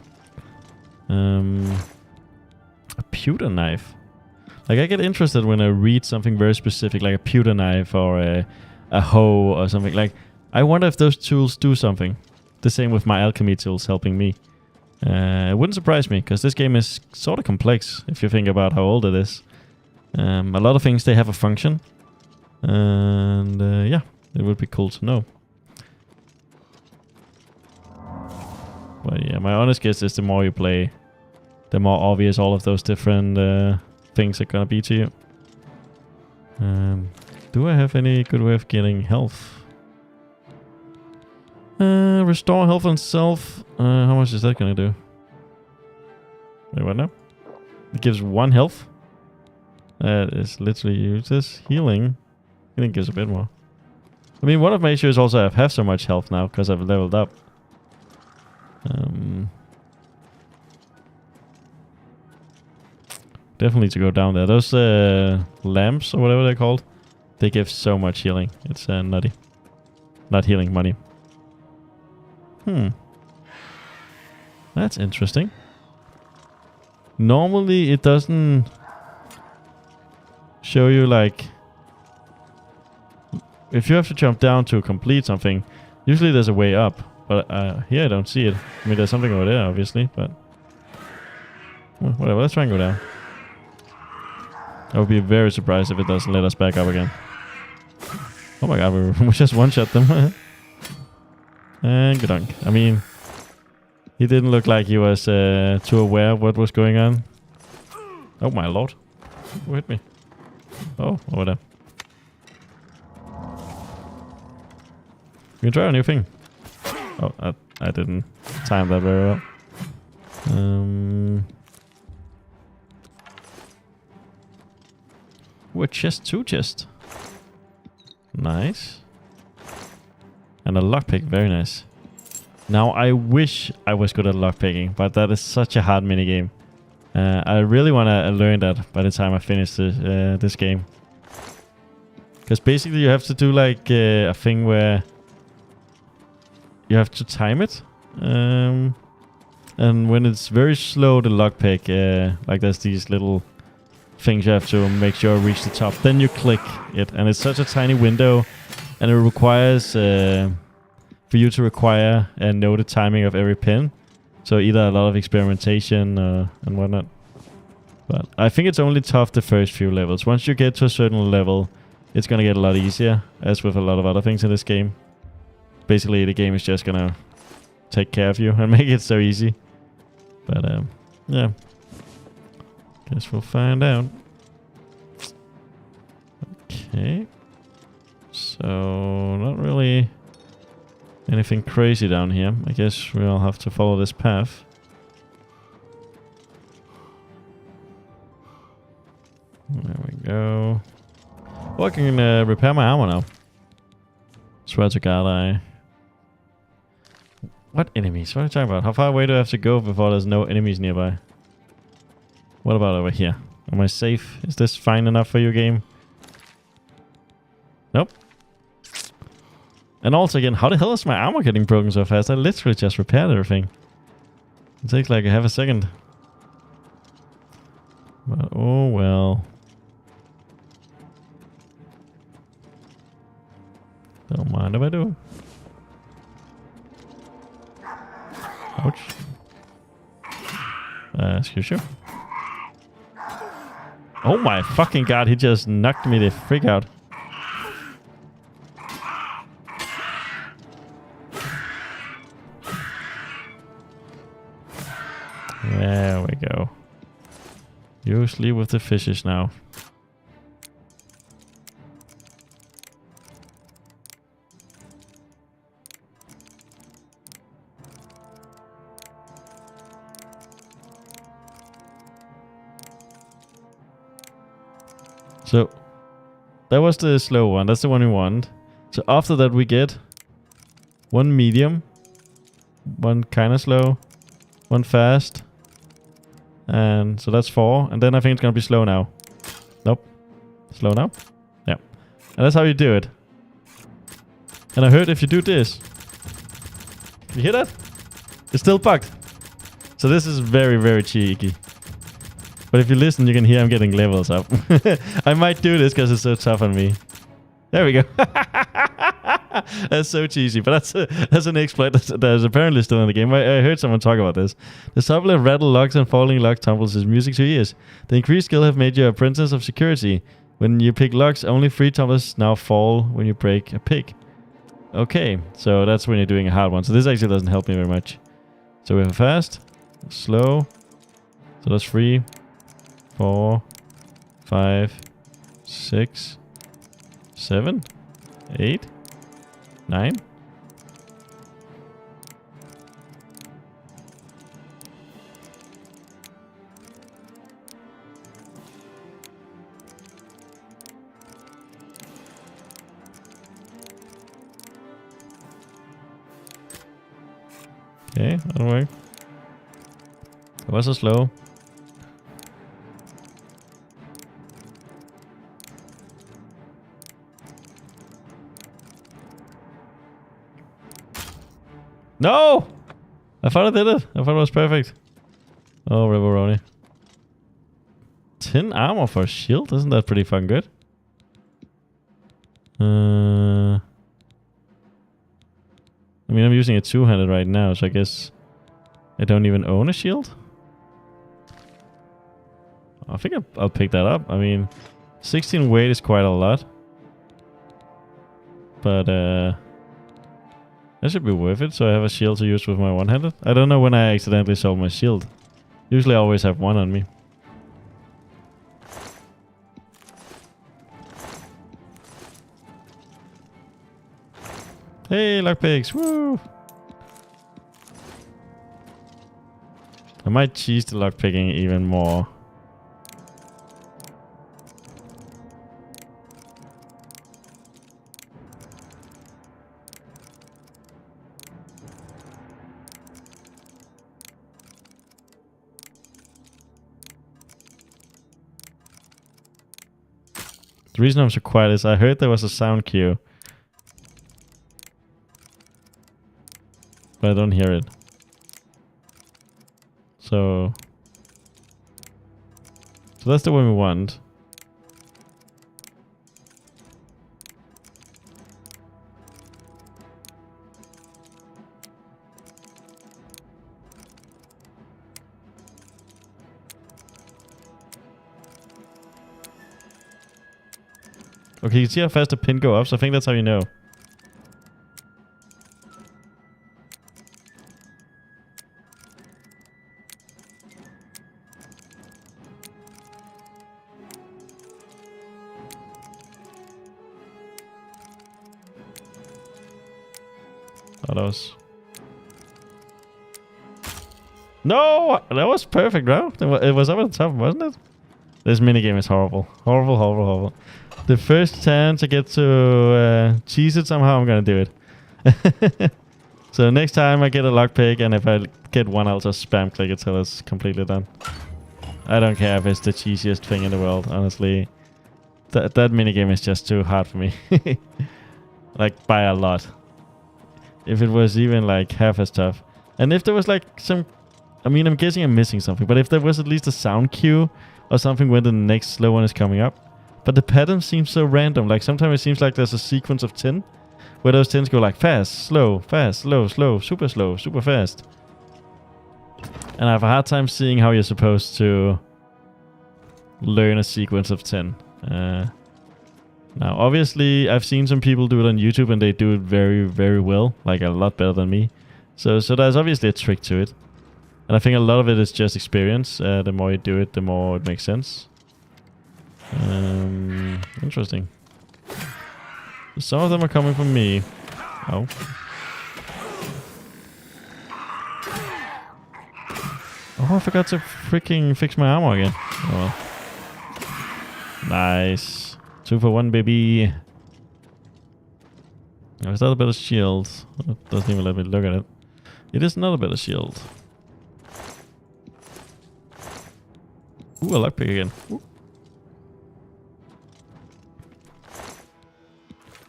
S1: A pewter knife. Like, I get interested when I read something very specific, like a pewter knife or a hoe or something. Like, I wonder if those tools do something. The same with my alchemy tools helping me. It wouldn't surprise me, because this game is sort of complex, if you think about how old it is. A lot of things, they have a function. And yeah, it would be cool to know. But yeah, my honest guess is the more you play, the more obvious all of those different things are gonna be to you. Do I have any good way of getting health? Restore health on self. How much is that gonna do? Wait, what now? It gives 1 health. That is literally useless. Healing. I think it gives a bit more. I mean, one of my issues is also I have so much health now because I've leveled up. Definitely need to go down there. Those lamps or whatever they're called, they give so much healing. It's nutty. Not healing, money. That's interesting. Normally it doesn't show you like... If you have to jump down to complete something, usually there's a way up. But here I don't see it. I mean, there's something over there, obviously, but... Well, whatever, let's try and go down. I would be very surprised if it doesn't let us back up again. Oh my god, we just one-shot them. And gadunk. I mean, he didn't look like he was too aware of what was going on. Oh my lord. Who hit me? Oh, over there. We can try a new thing. Oh, I didn't time that very well. A chest, 2 chests. Nice. And a lockpick, very nice. Now I wish I was good at lockpicking, but that is such a hard minigame. I really want to learn that by the time I finish this game. Because basically you have to do like a thing where you have to time it. And when it's very slow, the lockpick, like there's these little things you have to make sure reach the top. Then you click it, and it's such a tiny window, and it requires for you to require and know the timing of every pin. So either a lot of experimentation and whatnot. But I think it's only tough the first few levels. Once you get to a certain level, it's gonna get a lot easier, as with a lot of other things in this game. Basically, the game is just gonna take care of you and make it so easy. But yeah. Guess we'll find out. Okay. So, not really anything crazy down here. I guess we'll have to follow this path. There we go. Oh, I can repair my armor now. Swear to God, What enemies? What are you talking about? How far away do I have to go before there's no enemies nearby? What about over here? Am I safe? Is this fine enough for you, game? Nope. And also again, how the hell is my armor getting broken so fast? I literally just repaired everything. It takes like a half a second. But oh well. Don't mind if I do. Ouch. Excuse you. Oh my fucking god, he just knocked me the freak out. There we go. You sleep with the fishes now. So, that was the slow one. That's the one we want. So after that we get one medium, one kind of slow, one fast, and so that's 4. And then I think it's gonna be slow now. Nope. Slow now? Yeah. And that's how you do it. And I heard if you do this, you hear that? It's still bugged. So this is very, very cheeky. But if you listen, you can hear I'm getting levels up. I might do this because it's so tough on me. There we go. That's so cheesy, but that's an exploit that is apparently still in the game. I heard someone talk about this. The subtle rattle locks and falling lock tumbles is music to ears. The increased skill have made you a princess of security. When you pick locks, only 3 tumblers now fall when you break a pick. Okay, so that's when you're doing a hard one. So this actually doesn't help me very much. So we have a fast, slow. So that's 3, 4, 5, 6, 7, 8, 9. Okay, that'll work. It was so slow. No! I thought I did it. I thought it was perfect. Oh, Riveroni. 10 armor for a shield? Isn't that pretty fucking good? I mean, I'm using a two-handed right now, so I guess I don't even own a shield. I think I'll pick that up. I mean, 16 weight is quite a lot. But, that should be worth it, so I have a shield to use with my one-handed. I don't know when I accidentally sold my shield. Usually I always have one on me. Hey, lockpicks! Woo! I might cheese the lockpicking even more. The reason I'm so quiet is I heard there was a sound cue. But I don't hear it. So that's the one we want. Okay, you can see how fast the pin go up, so I think that's how you know. Oh, that was... No! That was perfect, bro. It was over the top, wasn't it? This minigame is horrible. Horrible, horrible, horrible. The first chance I get to cheese it somehow, I'm gonna do it. So next time I get a lockpick, and if I get one, I'll just spam click it till it's completely done. I don't care if it's the cheesiest thing in the world, honestly. That minigame is just too hard for me. Like, by a lot. If it was even like half as tough. And if there was like some... I mean, I'm guessing I'm missing something, but if there was at least a sound cue or something when the next slow one is coming up. But the pattern seems so random. Like, sometimes it seems like there's a sequence of 10 where those 10s go like fast, slow, slow, super fast. And I have a hard time seeing how you're supposed to learn a sequence of 10. Now, obviously, I've seen some people do it on YouTube and they do it very, very well. Like, a lot better than me. So there's obviously a trick to it. And I think a lot of it is just experience. The more you do it, the more it makes sense. Interesting. Some of them are coming from me. Oh. Oh, I forgot to freaking fix my armor again. Oh well. Nice. 2 for 1, baby. Oh, is that a better shield? It doesn't even let me look at it. It is not a better shield. Ooh, a lockpick again. Ooh.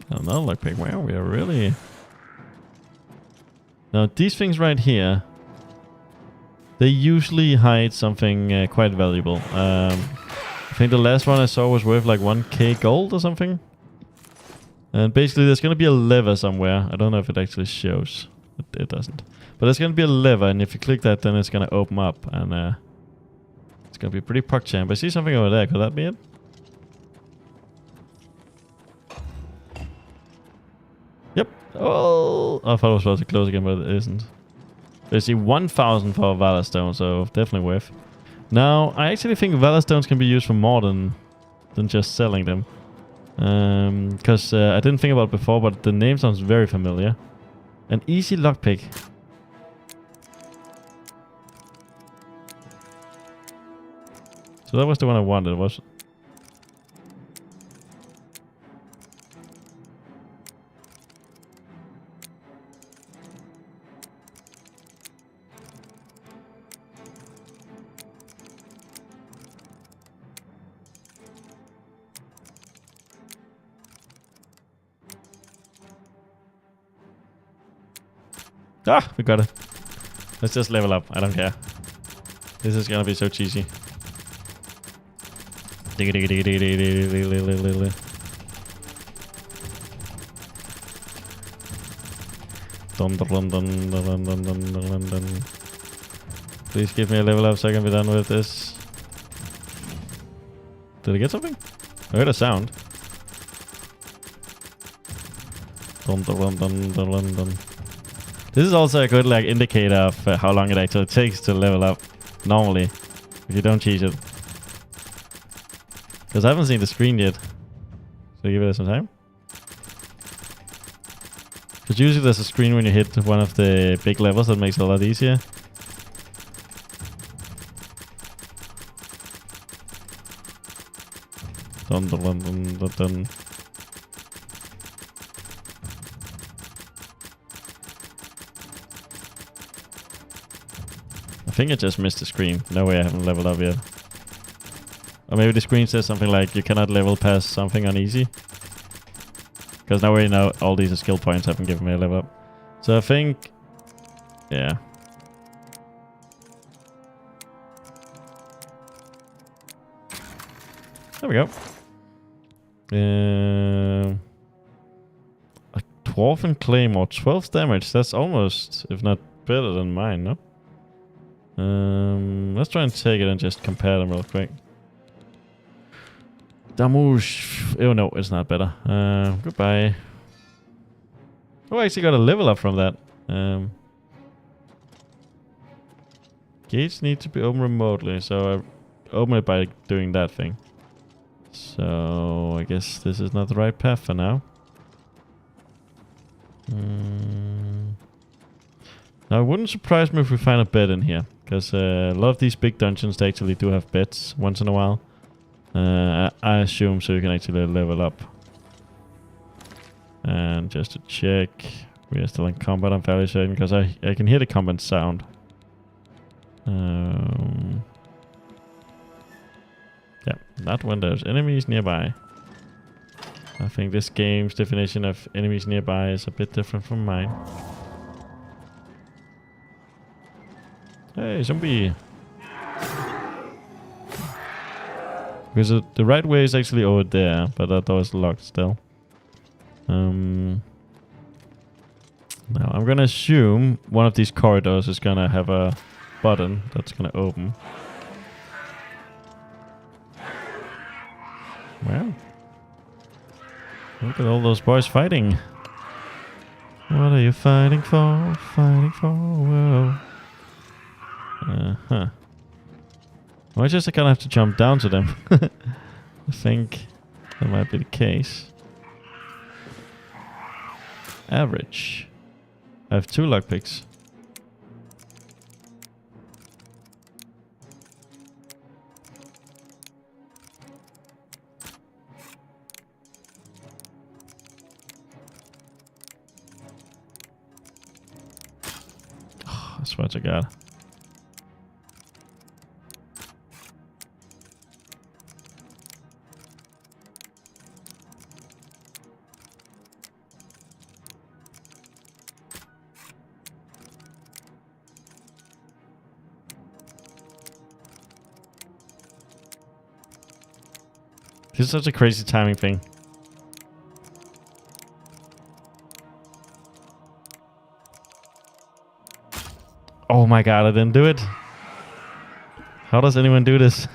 S1: Another lockpick. Wow, we are really... Now, these things right here, they usually hide something quite valuable. I think the last one I saw was worth like 1k gold or something. And basically there's going to be a lever somewhere. I don't know if it actually shows. It doesn't. But there's going to be a lever, and if you click that, then it's going to open up. And it's going to be pretty PogChamp. I see something over there. Could that be it? Yep. Oh, I thought I was supposed to close again, but it isn't. I see 1,000 for a Valor Stone, so definitely worth. Now, I actually think Valor Stones can be used for more than just selling them. Because I didn't think about it before, but the name sounds very familiar. An easy lockpick. So that was the one I wanted, was it? Ah, we got it. Let's just level up. I don't care. This is gonna be so cheesy. Digga digga digga digga digga digga digga digga digga. Dun dun dun dun dun dun dun dun. Please give me a level up so I can be done with this. Did I get something? I heard a sound. Dun dun dun dun dun dun. This is also a good like indicator of how long it actually takes to level up normally if you don't cheese it. Because I haven't seen the screen yet. So give it some time. Because usually there's a screen when you hit one of the big levels that makes it a lot easier. Dun dun dun dun dun dun. I think I just missed the screen. No way I haven't leveled up yet. Or maybe the screen says something like you cannot level past something on easy. Because now we know all these skill points haven't given me a level up. So I think... yeah. There we go. A Dwarven Claymore, 12 damage. That's almost, if not better than mine, no? Let's try and take it and just compare them real quick. Damage. Oh no, it's not better. Goodbye. Oh, I actually got a level up from that. Gates need to be opened remotely, so I open it by doing that thing. So I guess this is not the right path for now. Now it wouldn't surprise me if we find a bed in here, because a lot of these big dungeons they actually do have beds once in a while. I assume so you can actually level up. And just to check, we are still in combat, I'm fairly certain, because I can hear the combat sound. Yeah, not when there's enemies nearby. I think this game's definition of enemies nearby is a bit different from mine. Hey, zombie! Because the right way is actually over there, but that door is locked still. Now I'm gonna assume one of these corridors is gonna have a button that's gonna open. Well, look at all those boys fighting. What are you fighting for? Fighting for? Whoa. Huh. Well, I just kind of have to jump down to them. I think that might be the case. Average. I have 2 lockpicks. Oh, that's what I got. This is such a crazy timing thing. Oh my god, I didn't do it. How does anyone do this?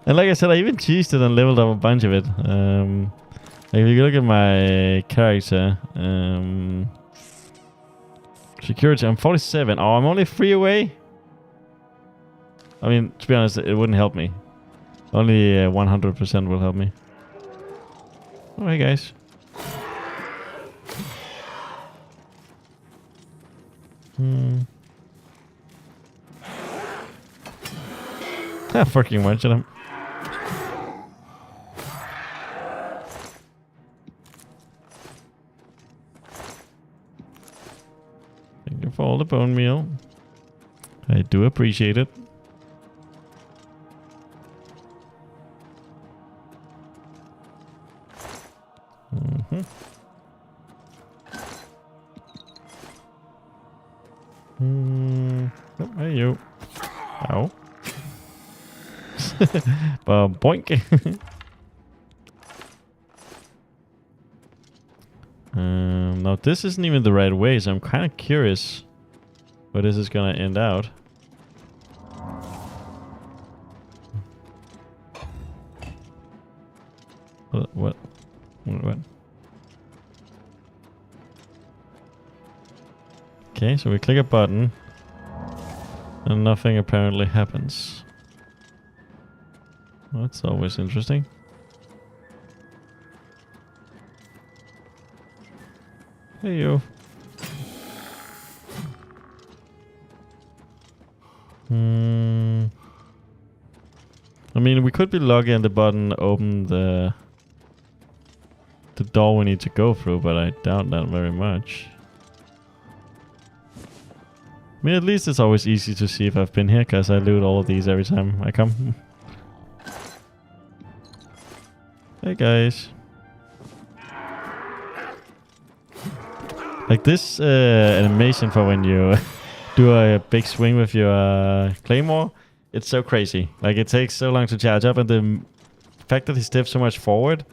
S1: And like I said, I even cheesed it and leveled up a bunch of it. If you look at my character, security, I'm 47. Oh, I'm only 3 away. I mean, to be honest, it wouldn't help me. Only 100% will help me. Oh, hey guys. Ah, fucking much of them. Thank you for all the bone meal. I do appreciate it. Oh, hey you. Ow. Boink. Now this isn't even the right way, so I'm kind of curious where this is gonna end out. What? Okay, so we click a button and nothing apparently happens. Well, that's always interesting. Hey you. I mean, we could be lucky and the button open the door we need to go through, but I doubt that very much. I mean, at least it's always easy to see if I've been here, because I loot all of these every time I come. Hey guys. Like this animation for when you do a big swing with your claymore, it's so crazy. Like it takes so long to charge up, and the fact that he steps so much forward,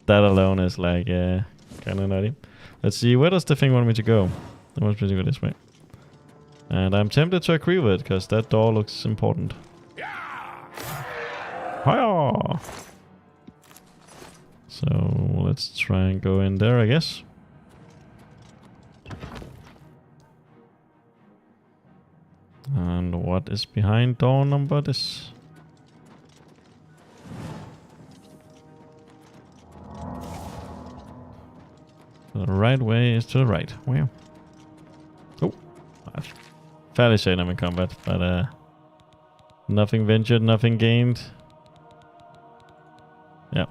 S1: that alone is like kind of nutty. Let's see, where does the thing want me to go? It wants me to go this way. And I'm tempted to agree with it, because that door looks important. Hiya! So let's try and go in there, I guess. And what is behind door number this? The right way is to the right. Wow. Oh, I'm fairly certain I'm in combat, but nothing ventured, nothing gained. Yeah.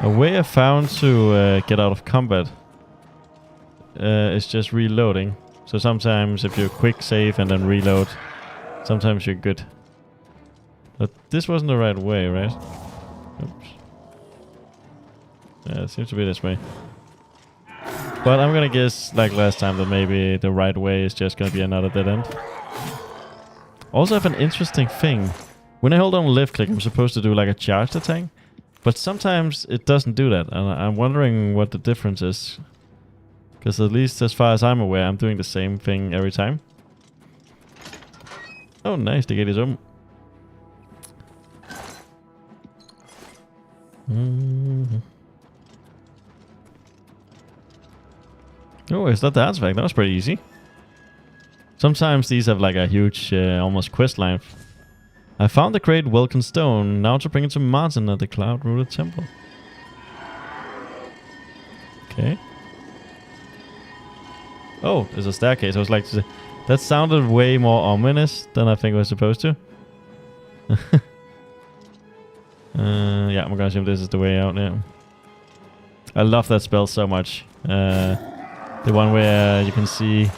S1: A way I found to get out of combat is just reloading. So sometimes if you quick save and then reload, sometimes you're good. But this wasn't the right way, right? Oops. Yeah, it seems to be this way. But I'm gonna guess, like last time, that maybe the right way is just gonna be another dead end. Also have an interesting thing. When I hold on left click, I'm supposed to do like a charged attack. But sometimes it doesn't do that, and I'm wondering what the difference is. Because at least as far as I'm aware, I'm doing the same thing every time. Oh, nice, the gate is open. Oh, is that the artifact? That was pretty easy. Sometimes these have like a huge, almost quest line. I found the great Welkin stone. Now to bring it to Martin at the Cloud-rooted temple. Okay. Oh, there's a staircase. I was like, that sounded way more ominous than I think it was supposed to. Yeah, I'm gonna assume this is the way out now. I love that spell so much. The one where you can see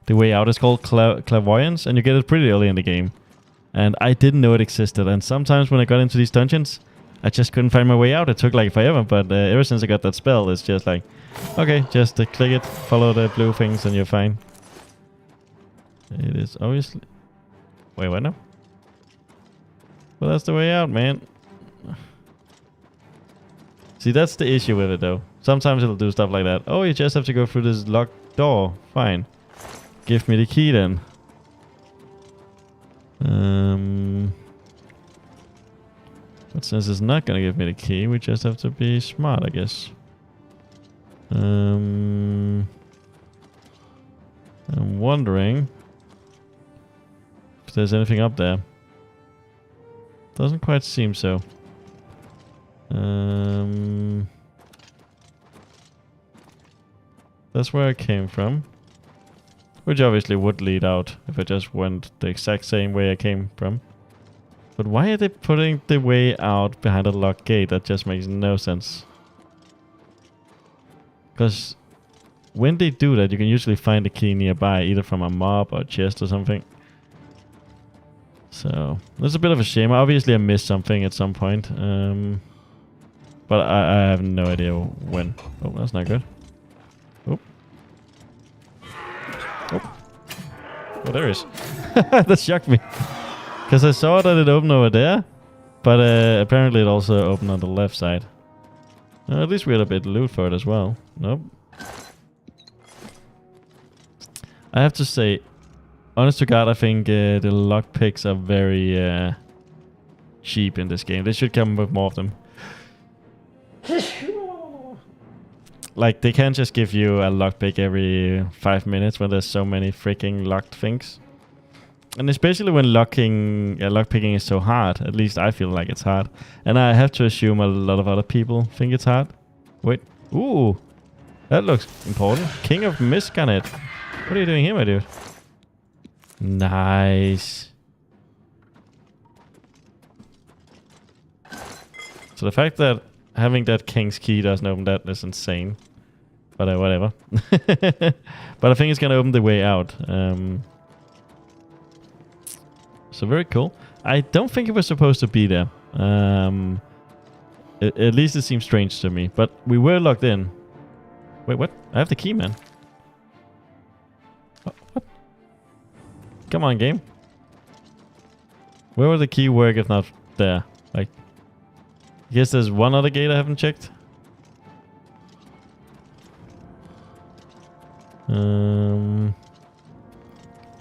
S1: the way out is called clairvoyance, and you get it pretty early in the game. And I didn't know it existed, and sometimes when I got into these dungeons, I just couldn't find my way out. It took like forever, but ever since I got that spell, it's just like, okay, just click it, follow the blue things, and you're fine. It is obviously... Wait, what now? Well, that's the way out, man. See, that's the issue with it, though. Sometimes it'll do stuff like that. Oh, you just have to go through this locked door. Fine. Give me the key, then. But since it's not gonna give me the key, we just have to be smart, I guess. I'm wondering if there's anything up there. Doesn't quite seem so. That's where I came from. Which obviously would lead out if I just went the exact same way I came from. But why are they putting the way out behind a locked gate? That just makes no sense. Because when they do that, you can usually find a key nearby, either from a mob or a chest or something. So, that's a bit of a shame. Obviously, I missed something at some point. But I have no idea when. Oh, that's not good. Oh. Oh. Oh, there it is. That shocked me. Because I saw that it opened over there. But apparently it also opened on the left side. At least we had a bit of loot for it as well. Nope. I have to say, honest to God, I think the lockpicks are very cheap in this game. They should come with more of them. Like, they can't just give you a lockpick every 5 minutes when there's so many freaking locked things. And especially when lockpicking is so hard. At least I feel like it's hard. And I have to assume a lot of other people think it's hard. Wait. Ooh. That looks important. King of Miscanet. What are you doing here, my dude? Nice. So the fact that having that king's key doesn't open that is insane. But whatever. But I think it's gonna open the way out. So very cool. I don't think it was supposed to be there. At least it seems strange to me. But we were locked in. Wait, what? I have the key, man. What? Come on, game. Where would the key work if not there? Like, I guess there's one other gate I haven't checked.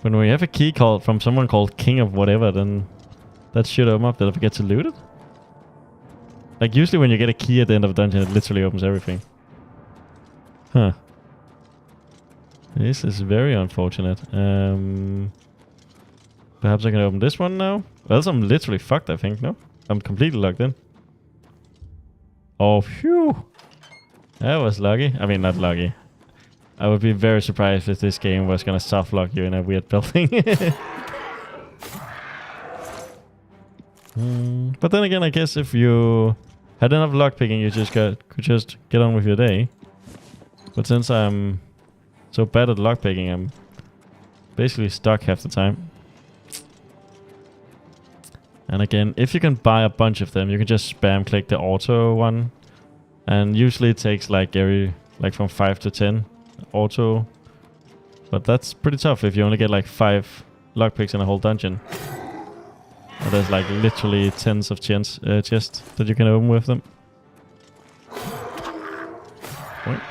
S1: When we have a key called from someone called King of whatever, then that should open up. Did I forget to loot it? Like, usually when you get a key at the end of a dungeon, it literally opens everything. Huh. This is very unfortunate. Perhaps I can open this one now? Or else I'm literally fucked, I think, no? I'm completely locked in. Oh, phew! That was lucky. I mean, not lucky. I would be very surprised if this game was gonna soft lock you in a weird building. But then again, I guess if you had enough lockpicking, you just could just get on with your day. But since I'm so bad at lockpicking, I'm basically stuck half the time. And again, if you can buy a bunch of them, you can just spam click the auto one. And usually it takes like from 5 to 10 auto. But that's pretty tough if you only get like 5 lockpicks in a whole dungeon. And there's like literally tens of chests that you can open with them. What?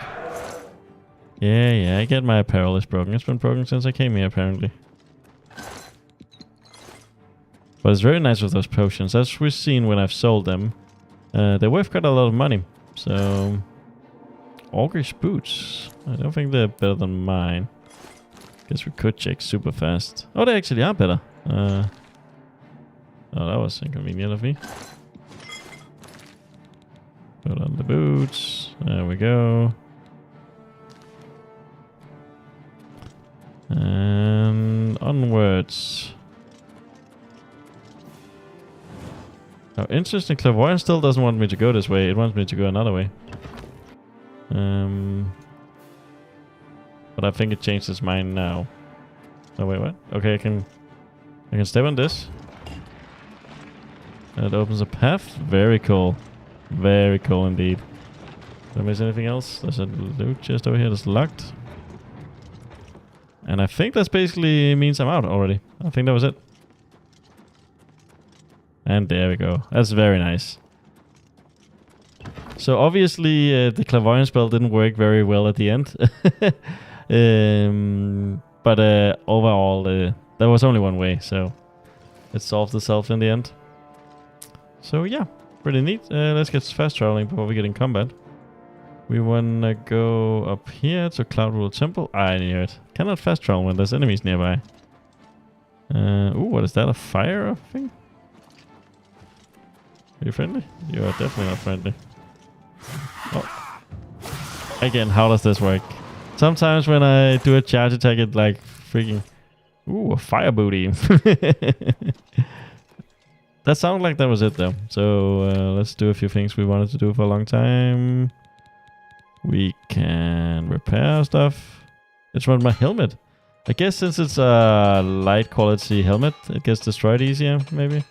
S1: Yeah, I get my apparel is broken. It's been broken since I came here, apparently. But it's very nice with those potions. As we've seen when I've sold them, they're worth quite a lot of money. So, Augur's boots. I don't think they're better than mine. Guess we could check super fast. Oh, they actually are better. Oh, that was inconvenient of me. Put on the boots. There we go. And onwards. Oh, interesting. Clairvoyant still doesn't want me to go this way. It wants me to go another way. But I think it changed its mind now. Oh wait, what? Okay, I can step on this. And it opens a path. Very cool. Very cool indeed. Did I miss anything else? There's a loot chest over here that's locked. And I think that's basically means I'm out already. I think that was it. And there we go. That's very nice. So obviously the clairvoyant spell didn't work very well at the end. But overall there was only one way, so it solved itself in the end. So yeah, pretty neat. Let's get fast traveling before we get in combat. We wanna go up here to Cloud Rule Temple. I knew it. Cannot fast travel when there's enemies nearby. Ooh, what is that? A fire thing? Are you friendly? You are definitely not friendly. Oh. Again, how does this work? Sometimes when I do a charge attack, it like freaking... Ooh, a fire booty. That sounded like that was it though. So let's do a few things we wanted to do for a long time. We can repair stuff. It's from my helmet. I guess since it's a light quality helmet, it gets destroyed easier, maybe.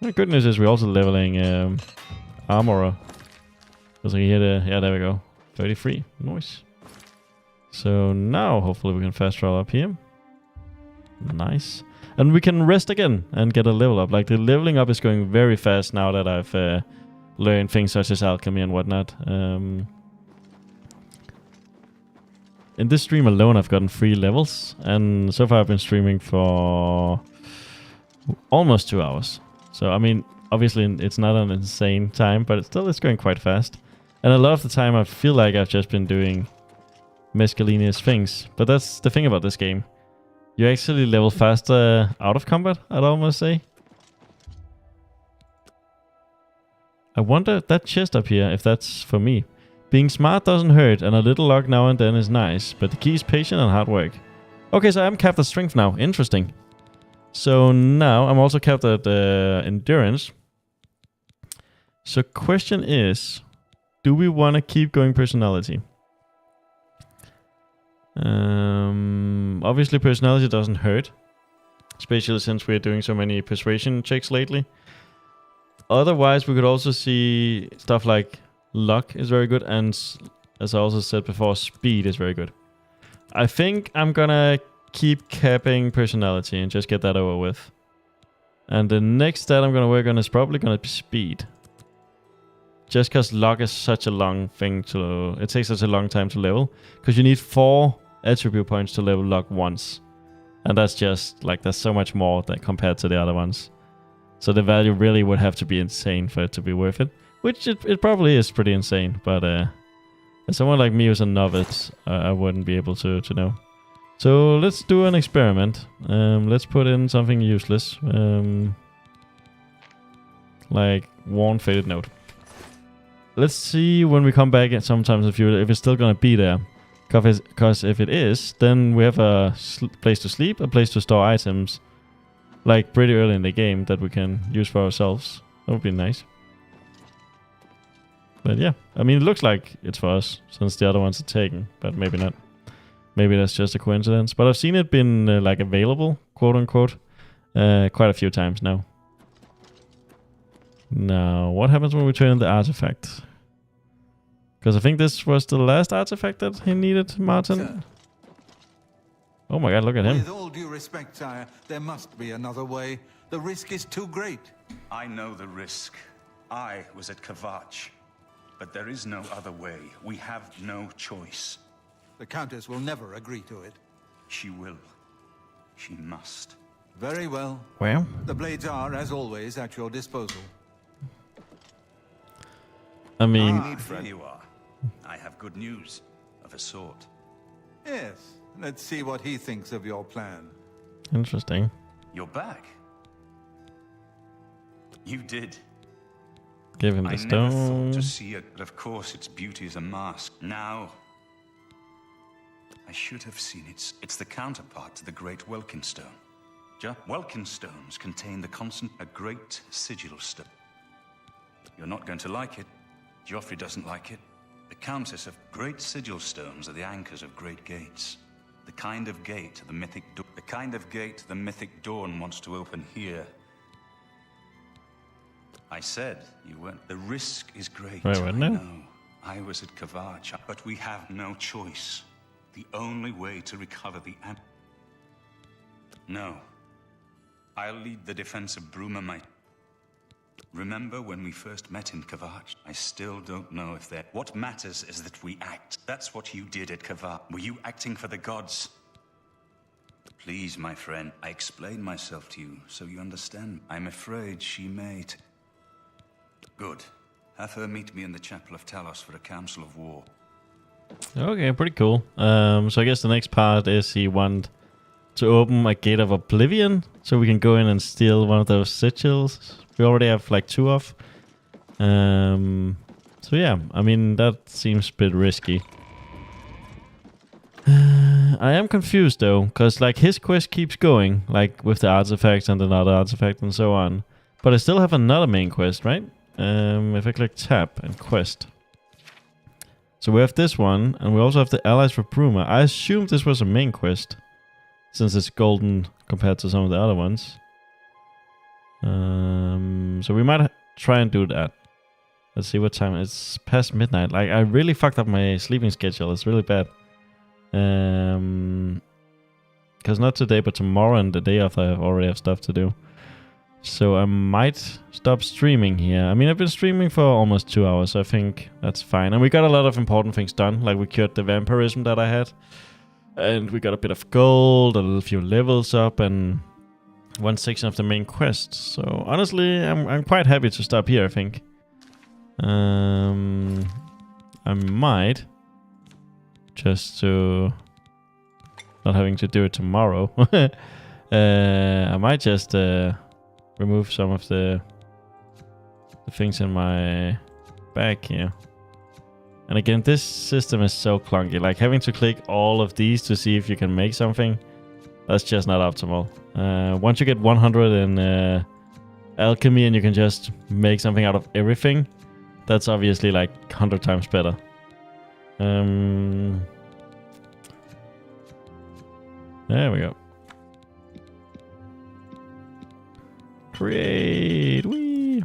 S1: The good news is we're also leveling armorer. Because we hit yeah, there we go. 33. Nice. So now hopefully we can fast travel up here. Nice. And we can rest again and get a level up. Like the leveling up is going very fast now that I've learned things such as alchemy and whatnot. In this stream alone, I've gotten 3 levels, and so far I've been streaming for almost 2 hours. So I mean, obviously it's not an insane time, but it's going quite fast. And a lot of the time I feel like I've just been doing miscellaneous things. But that's the thing about this game. You actually level faster out of combat, I'd almost say. I wonder that chest up here, if that's for me. Being smart doesn't hurt, and a little luck now and then is nice, but the key is patience and hard work. Okay, so I'm capped at strength now. Interesting. So now I'm also capped at endurance. So question is, do we want to keep going personality? Obviously personality doesn't hurt, especially since we're doing so many persuasion checks lately. Otherwise, we could also see stuff like luck is very good, and as I also said before, speed is very good. I think I'm gonna keep capping personality and just get that over with. And the next stat I'm gonna work on is probably gonna be speed. Just because luck is such a long thing to... It takes such a long time to level. Because you need 4 attribute points to level luck once. And that's just... Like, there's so much more than compared to the other ones. So the value really would have to be insane for it to be worth it. Which it probably is pretty insane. But as someone like me who's a novice, I wouldn't be able to know. So let's do an experiment. Let's put in something useless. Like worn faded note. Let's see when we come back sometimes if it's still gonna be there. Because if it is, then we have a place to sleep, a place to store items, like pretty early in the game that we can use for ourselves. That would be nice. But yeah, I mean, it looks like it's for us since the other ones are taken, but maybe not. Maybe that's just a coincidence. But I've seen it been like available, quote unquote, quite a few times now. Now, what happens when we turn in the artifact? Because I think this was the last artifact that he needed, Martin.
S2: Sir.
S1: Oh my god, look at him.
S2: With all due respect, sire, there must be another way. The risk is too great.
S7: I know the risk. I was at Kavach. But there is no other way. We have no choice.
S2: The Countess will never agree to it.
S7: She will. She must.
S2: Very well.
S1: Well,
S2: The blades are, as always, at your disposal.
S1: I mean,
S7: Here you are. I have good news, of a sort.
S2: Yes, let's see what he thinks of your plan.
S1: interesting.
S7: You're back. You did.
S1: Give him the
S7: I never thought
S1: stone.
S7: to see it, but of course its beauty is a mask. Now, I should have seen it. It's the counterpart to the Great Welkin Stone. Welkin stones contain the constant, a great sigil stone. You're not going to like it. Joffrey doesn't like it. The Countess of Great Sigil Stones are the anchors of great gates. The kind of gate the mythic dawn wants to open here. I said you weren't. The risk is great.
S1: Wait, wasn't it?
S7: No, I was at Kavach, but we have no choice. The only way to recover the No. I'll lead the defense of Bruma. Remember when we first met in Kavach? I still don't know if they're... What matters is that we act. That's what you did at Kavach. Were you acting for the gods? Please, my friend, I explain myself to you so you understand. I'm afraid she may... Good. Have her meet me in the Chapel of Talos for a council of war.
S1: Okay, pretty cool. So I guess the next part is he want to open a gate of Oblivion, so we can go in and steal one of those sigils. We already have like 2 of. So yeah, I mean, that seems a bit risky. I am confused though, because like his quest keeps going, like with the artifacts and another artifact and so on. But I still have another main quest, right? If I click tab and quest. So we have this one, and we also have the allies for Bruma. I assumed this was a main quest, since it's golden compared to some of the other ones. So we might try and do that. Let's see what time. It's past midnight. Like, I really fucked up my sleeping schedule. It's really bad. Because not today, but tomorrow and the day after I already have stuff to do. So I might stop streaming here. I mean, I've been streaming for almost 2 hours, so I think that's fine. And we got a lot of important things done. Like, we cured the vampirism that I had. And we got a bit of gold, a little few levels up, and 1 section of the main quest. So honestly, I'm quite happy to stop here, I think. I might, just to not having to do it tomorrow. I might just remove some of the things in my bag here. And again, this system is so clunky. Like, having to click all of these to see if you can make something, that's just not optimal. Once you get 100 in alchemy and you can just make something out of everything, that's obviously like 100 times better. There we go. Create. Whee!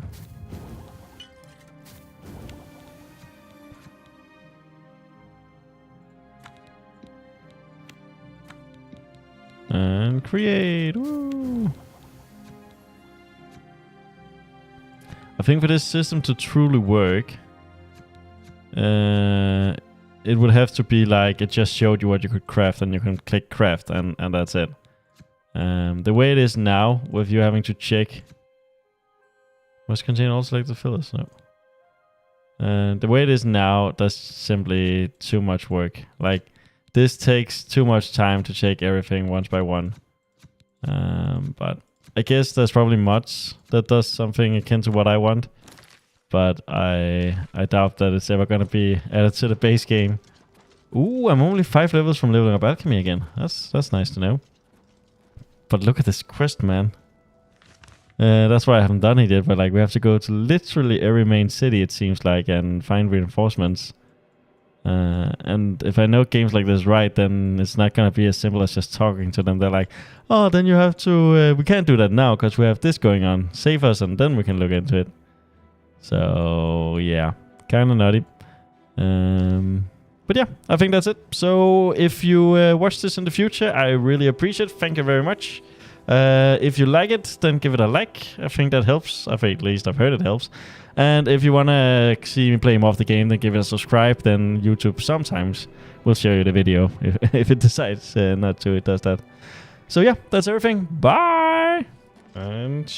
S1: And create. Woo! I think for this system to truly work, it would have to be like it just showed you what you could craft and you can click craft and that's it. The way it is now, with you having to check must contain all selected fillers. No. The way it is now, that's simply too much work. Like, this takes too much time to check everything once by one. But I guess there's probably mods that does something akin to what I want. But I doubt that it's ever gonna be added to the base game. Ooh, I'm only 5 levels from leveling up alchemy again. That's nice to know. But look at this quest, man. That's why I haven't done it yet. But like, we have to go to literally every main city, it seems like, and find reinforcements. And if I know games like this right, then it's not gonna be as simple as just talking to them. They're like, oh, then you have to, we can't do that now because we have this going on. Save us and then we can look into it. So yeah, kind of nutty. But yeah, I think that's it. So if you watch this in the future, I really appreciate it. Thank you very much. If you like it, then give it a like. I think that helps. I think, at least I've heard it helps. And if you want to see me play more of the game, then give it a subscribe. Then YouTube sometimes will show you the video. If it decides not to, it does that. So yeah, that's everything. Bye! And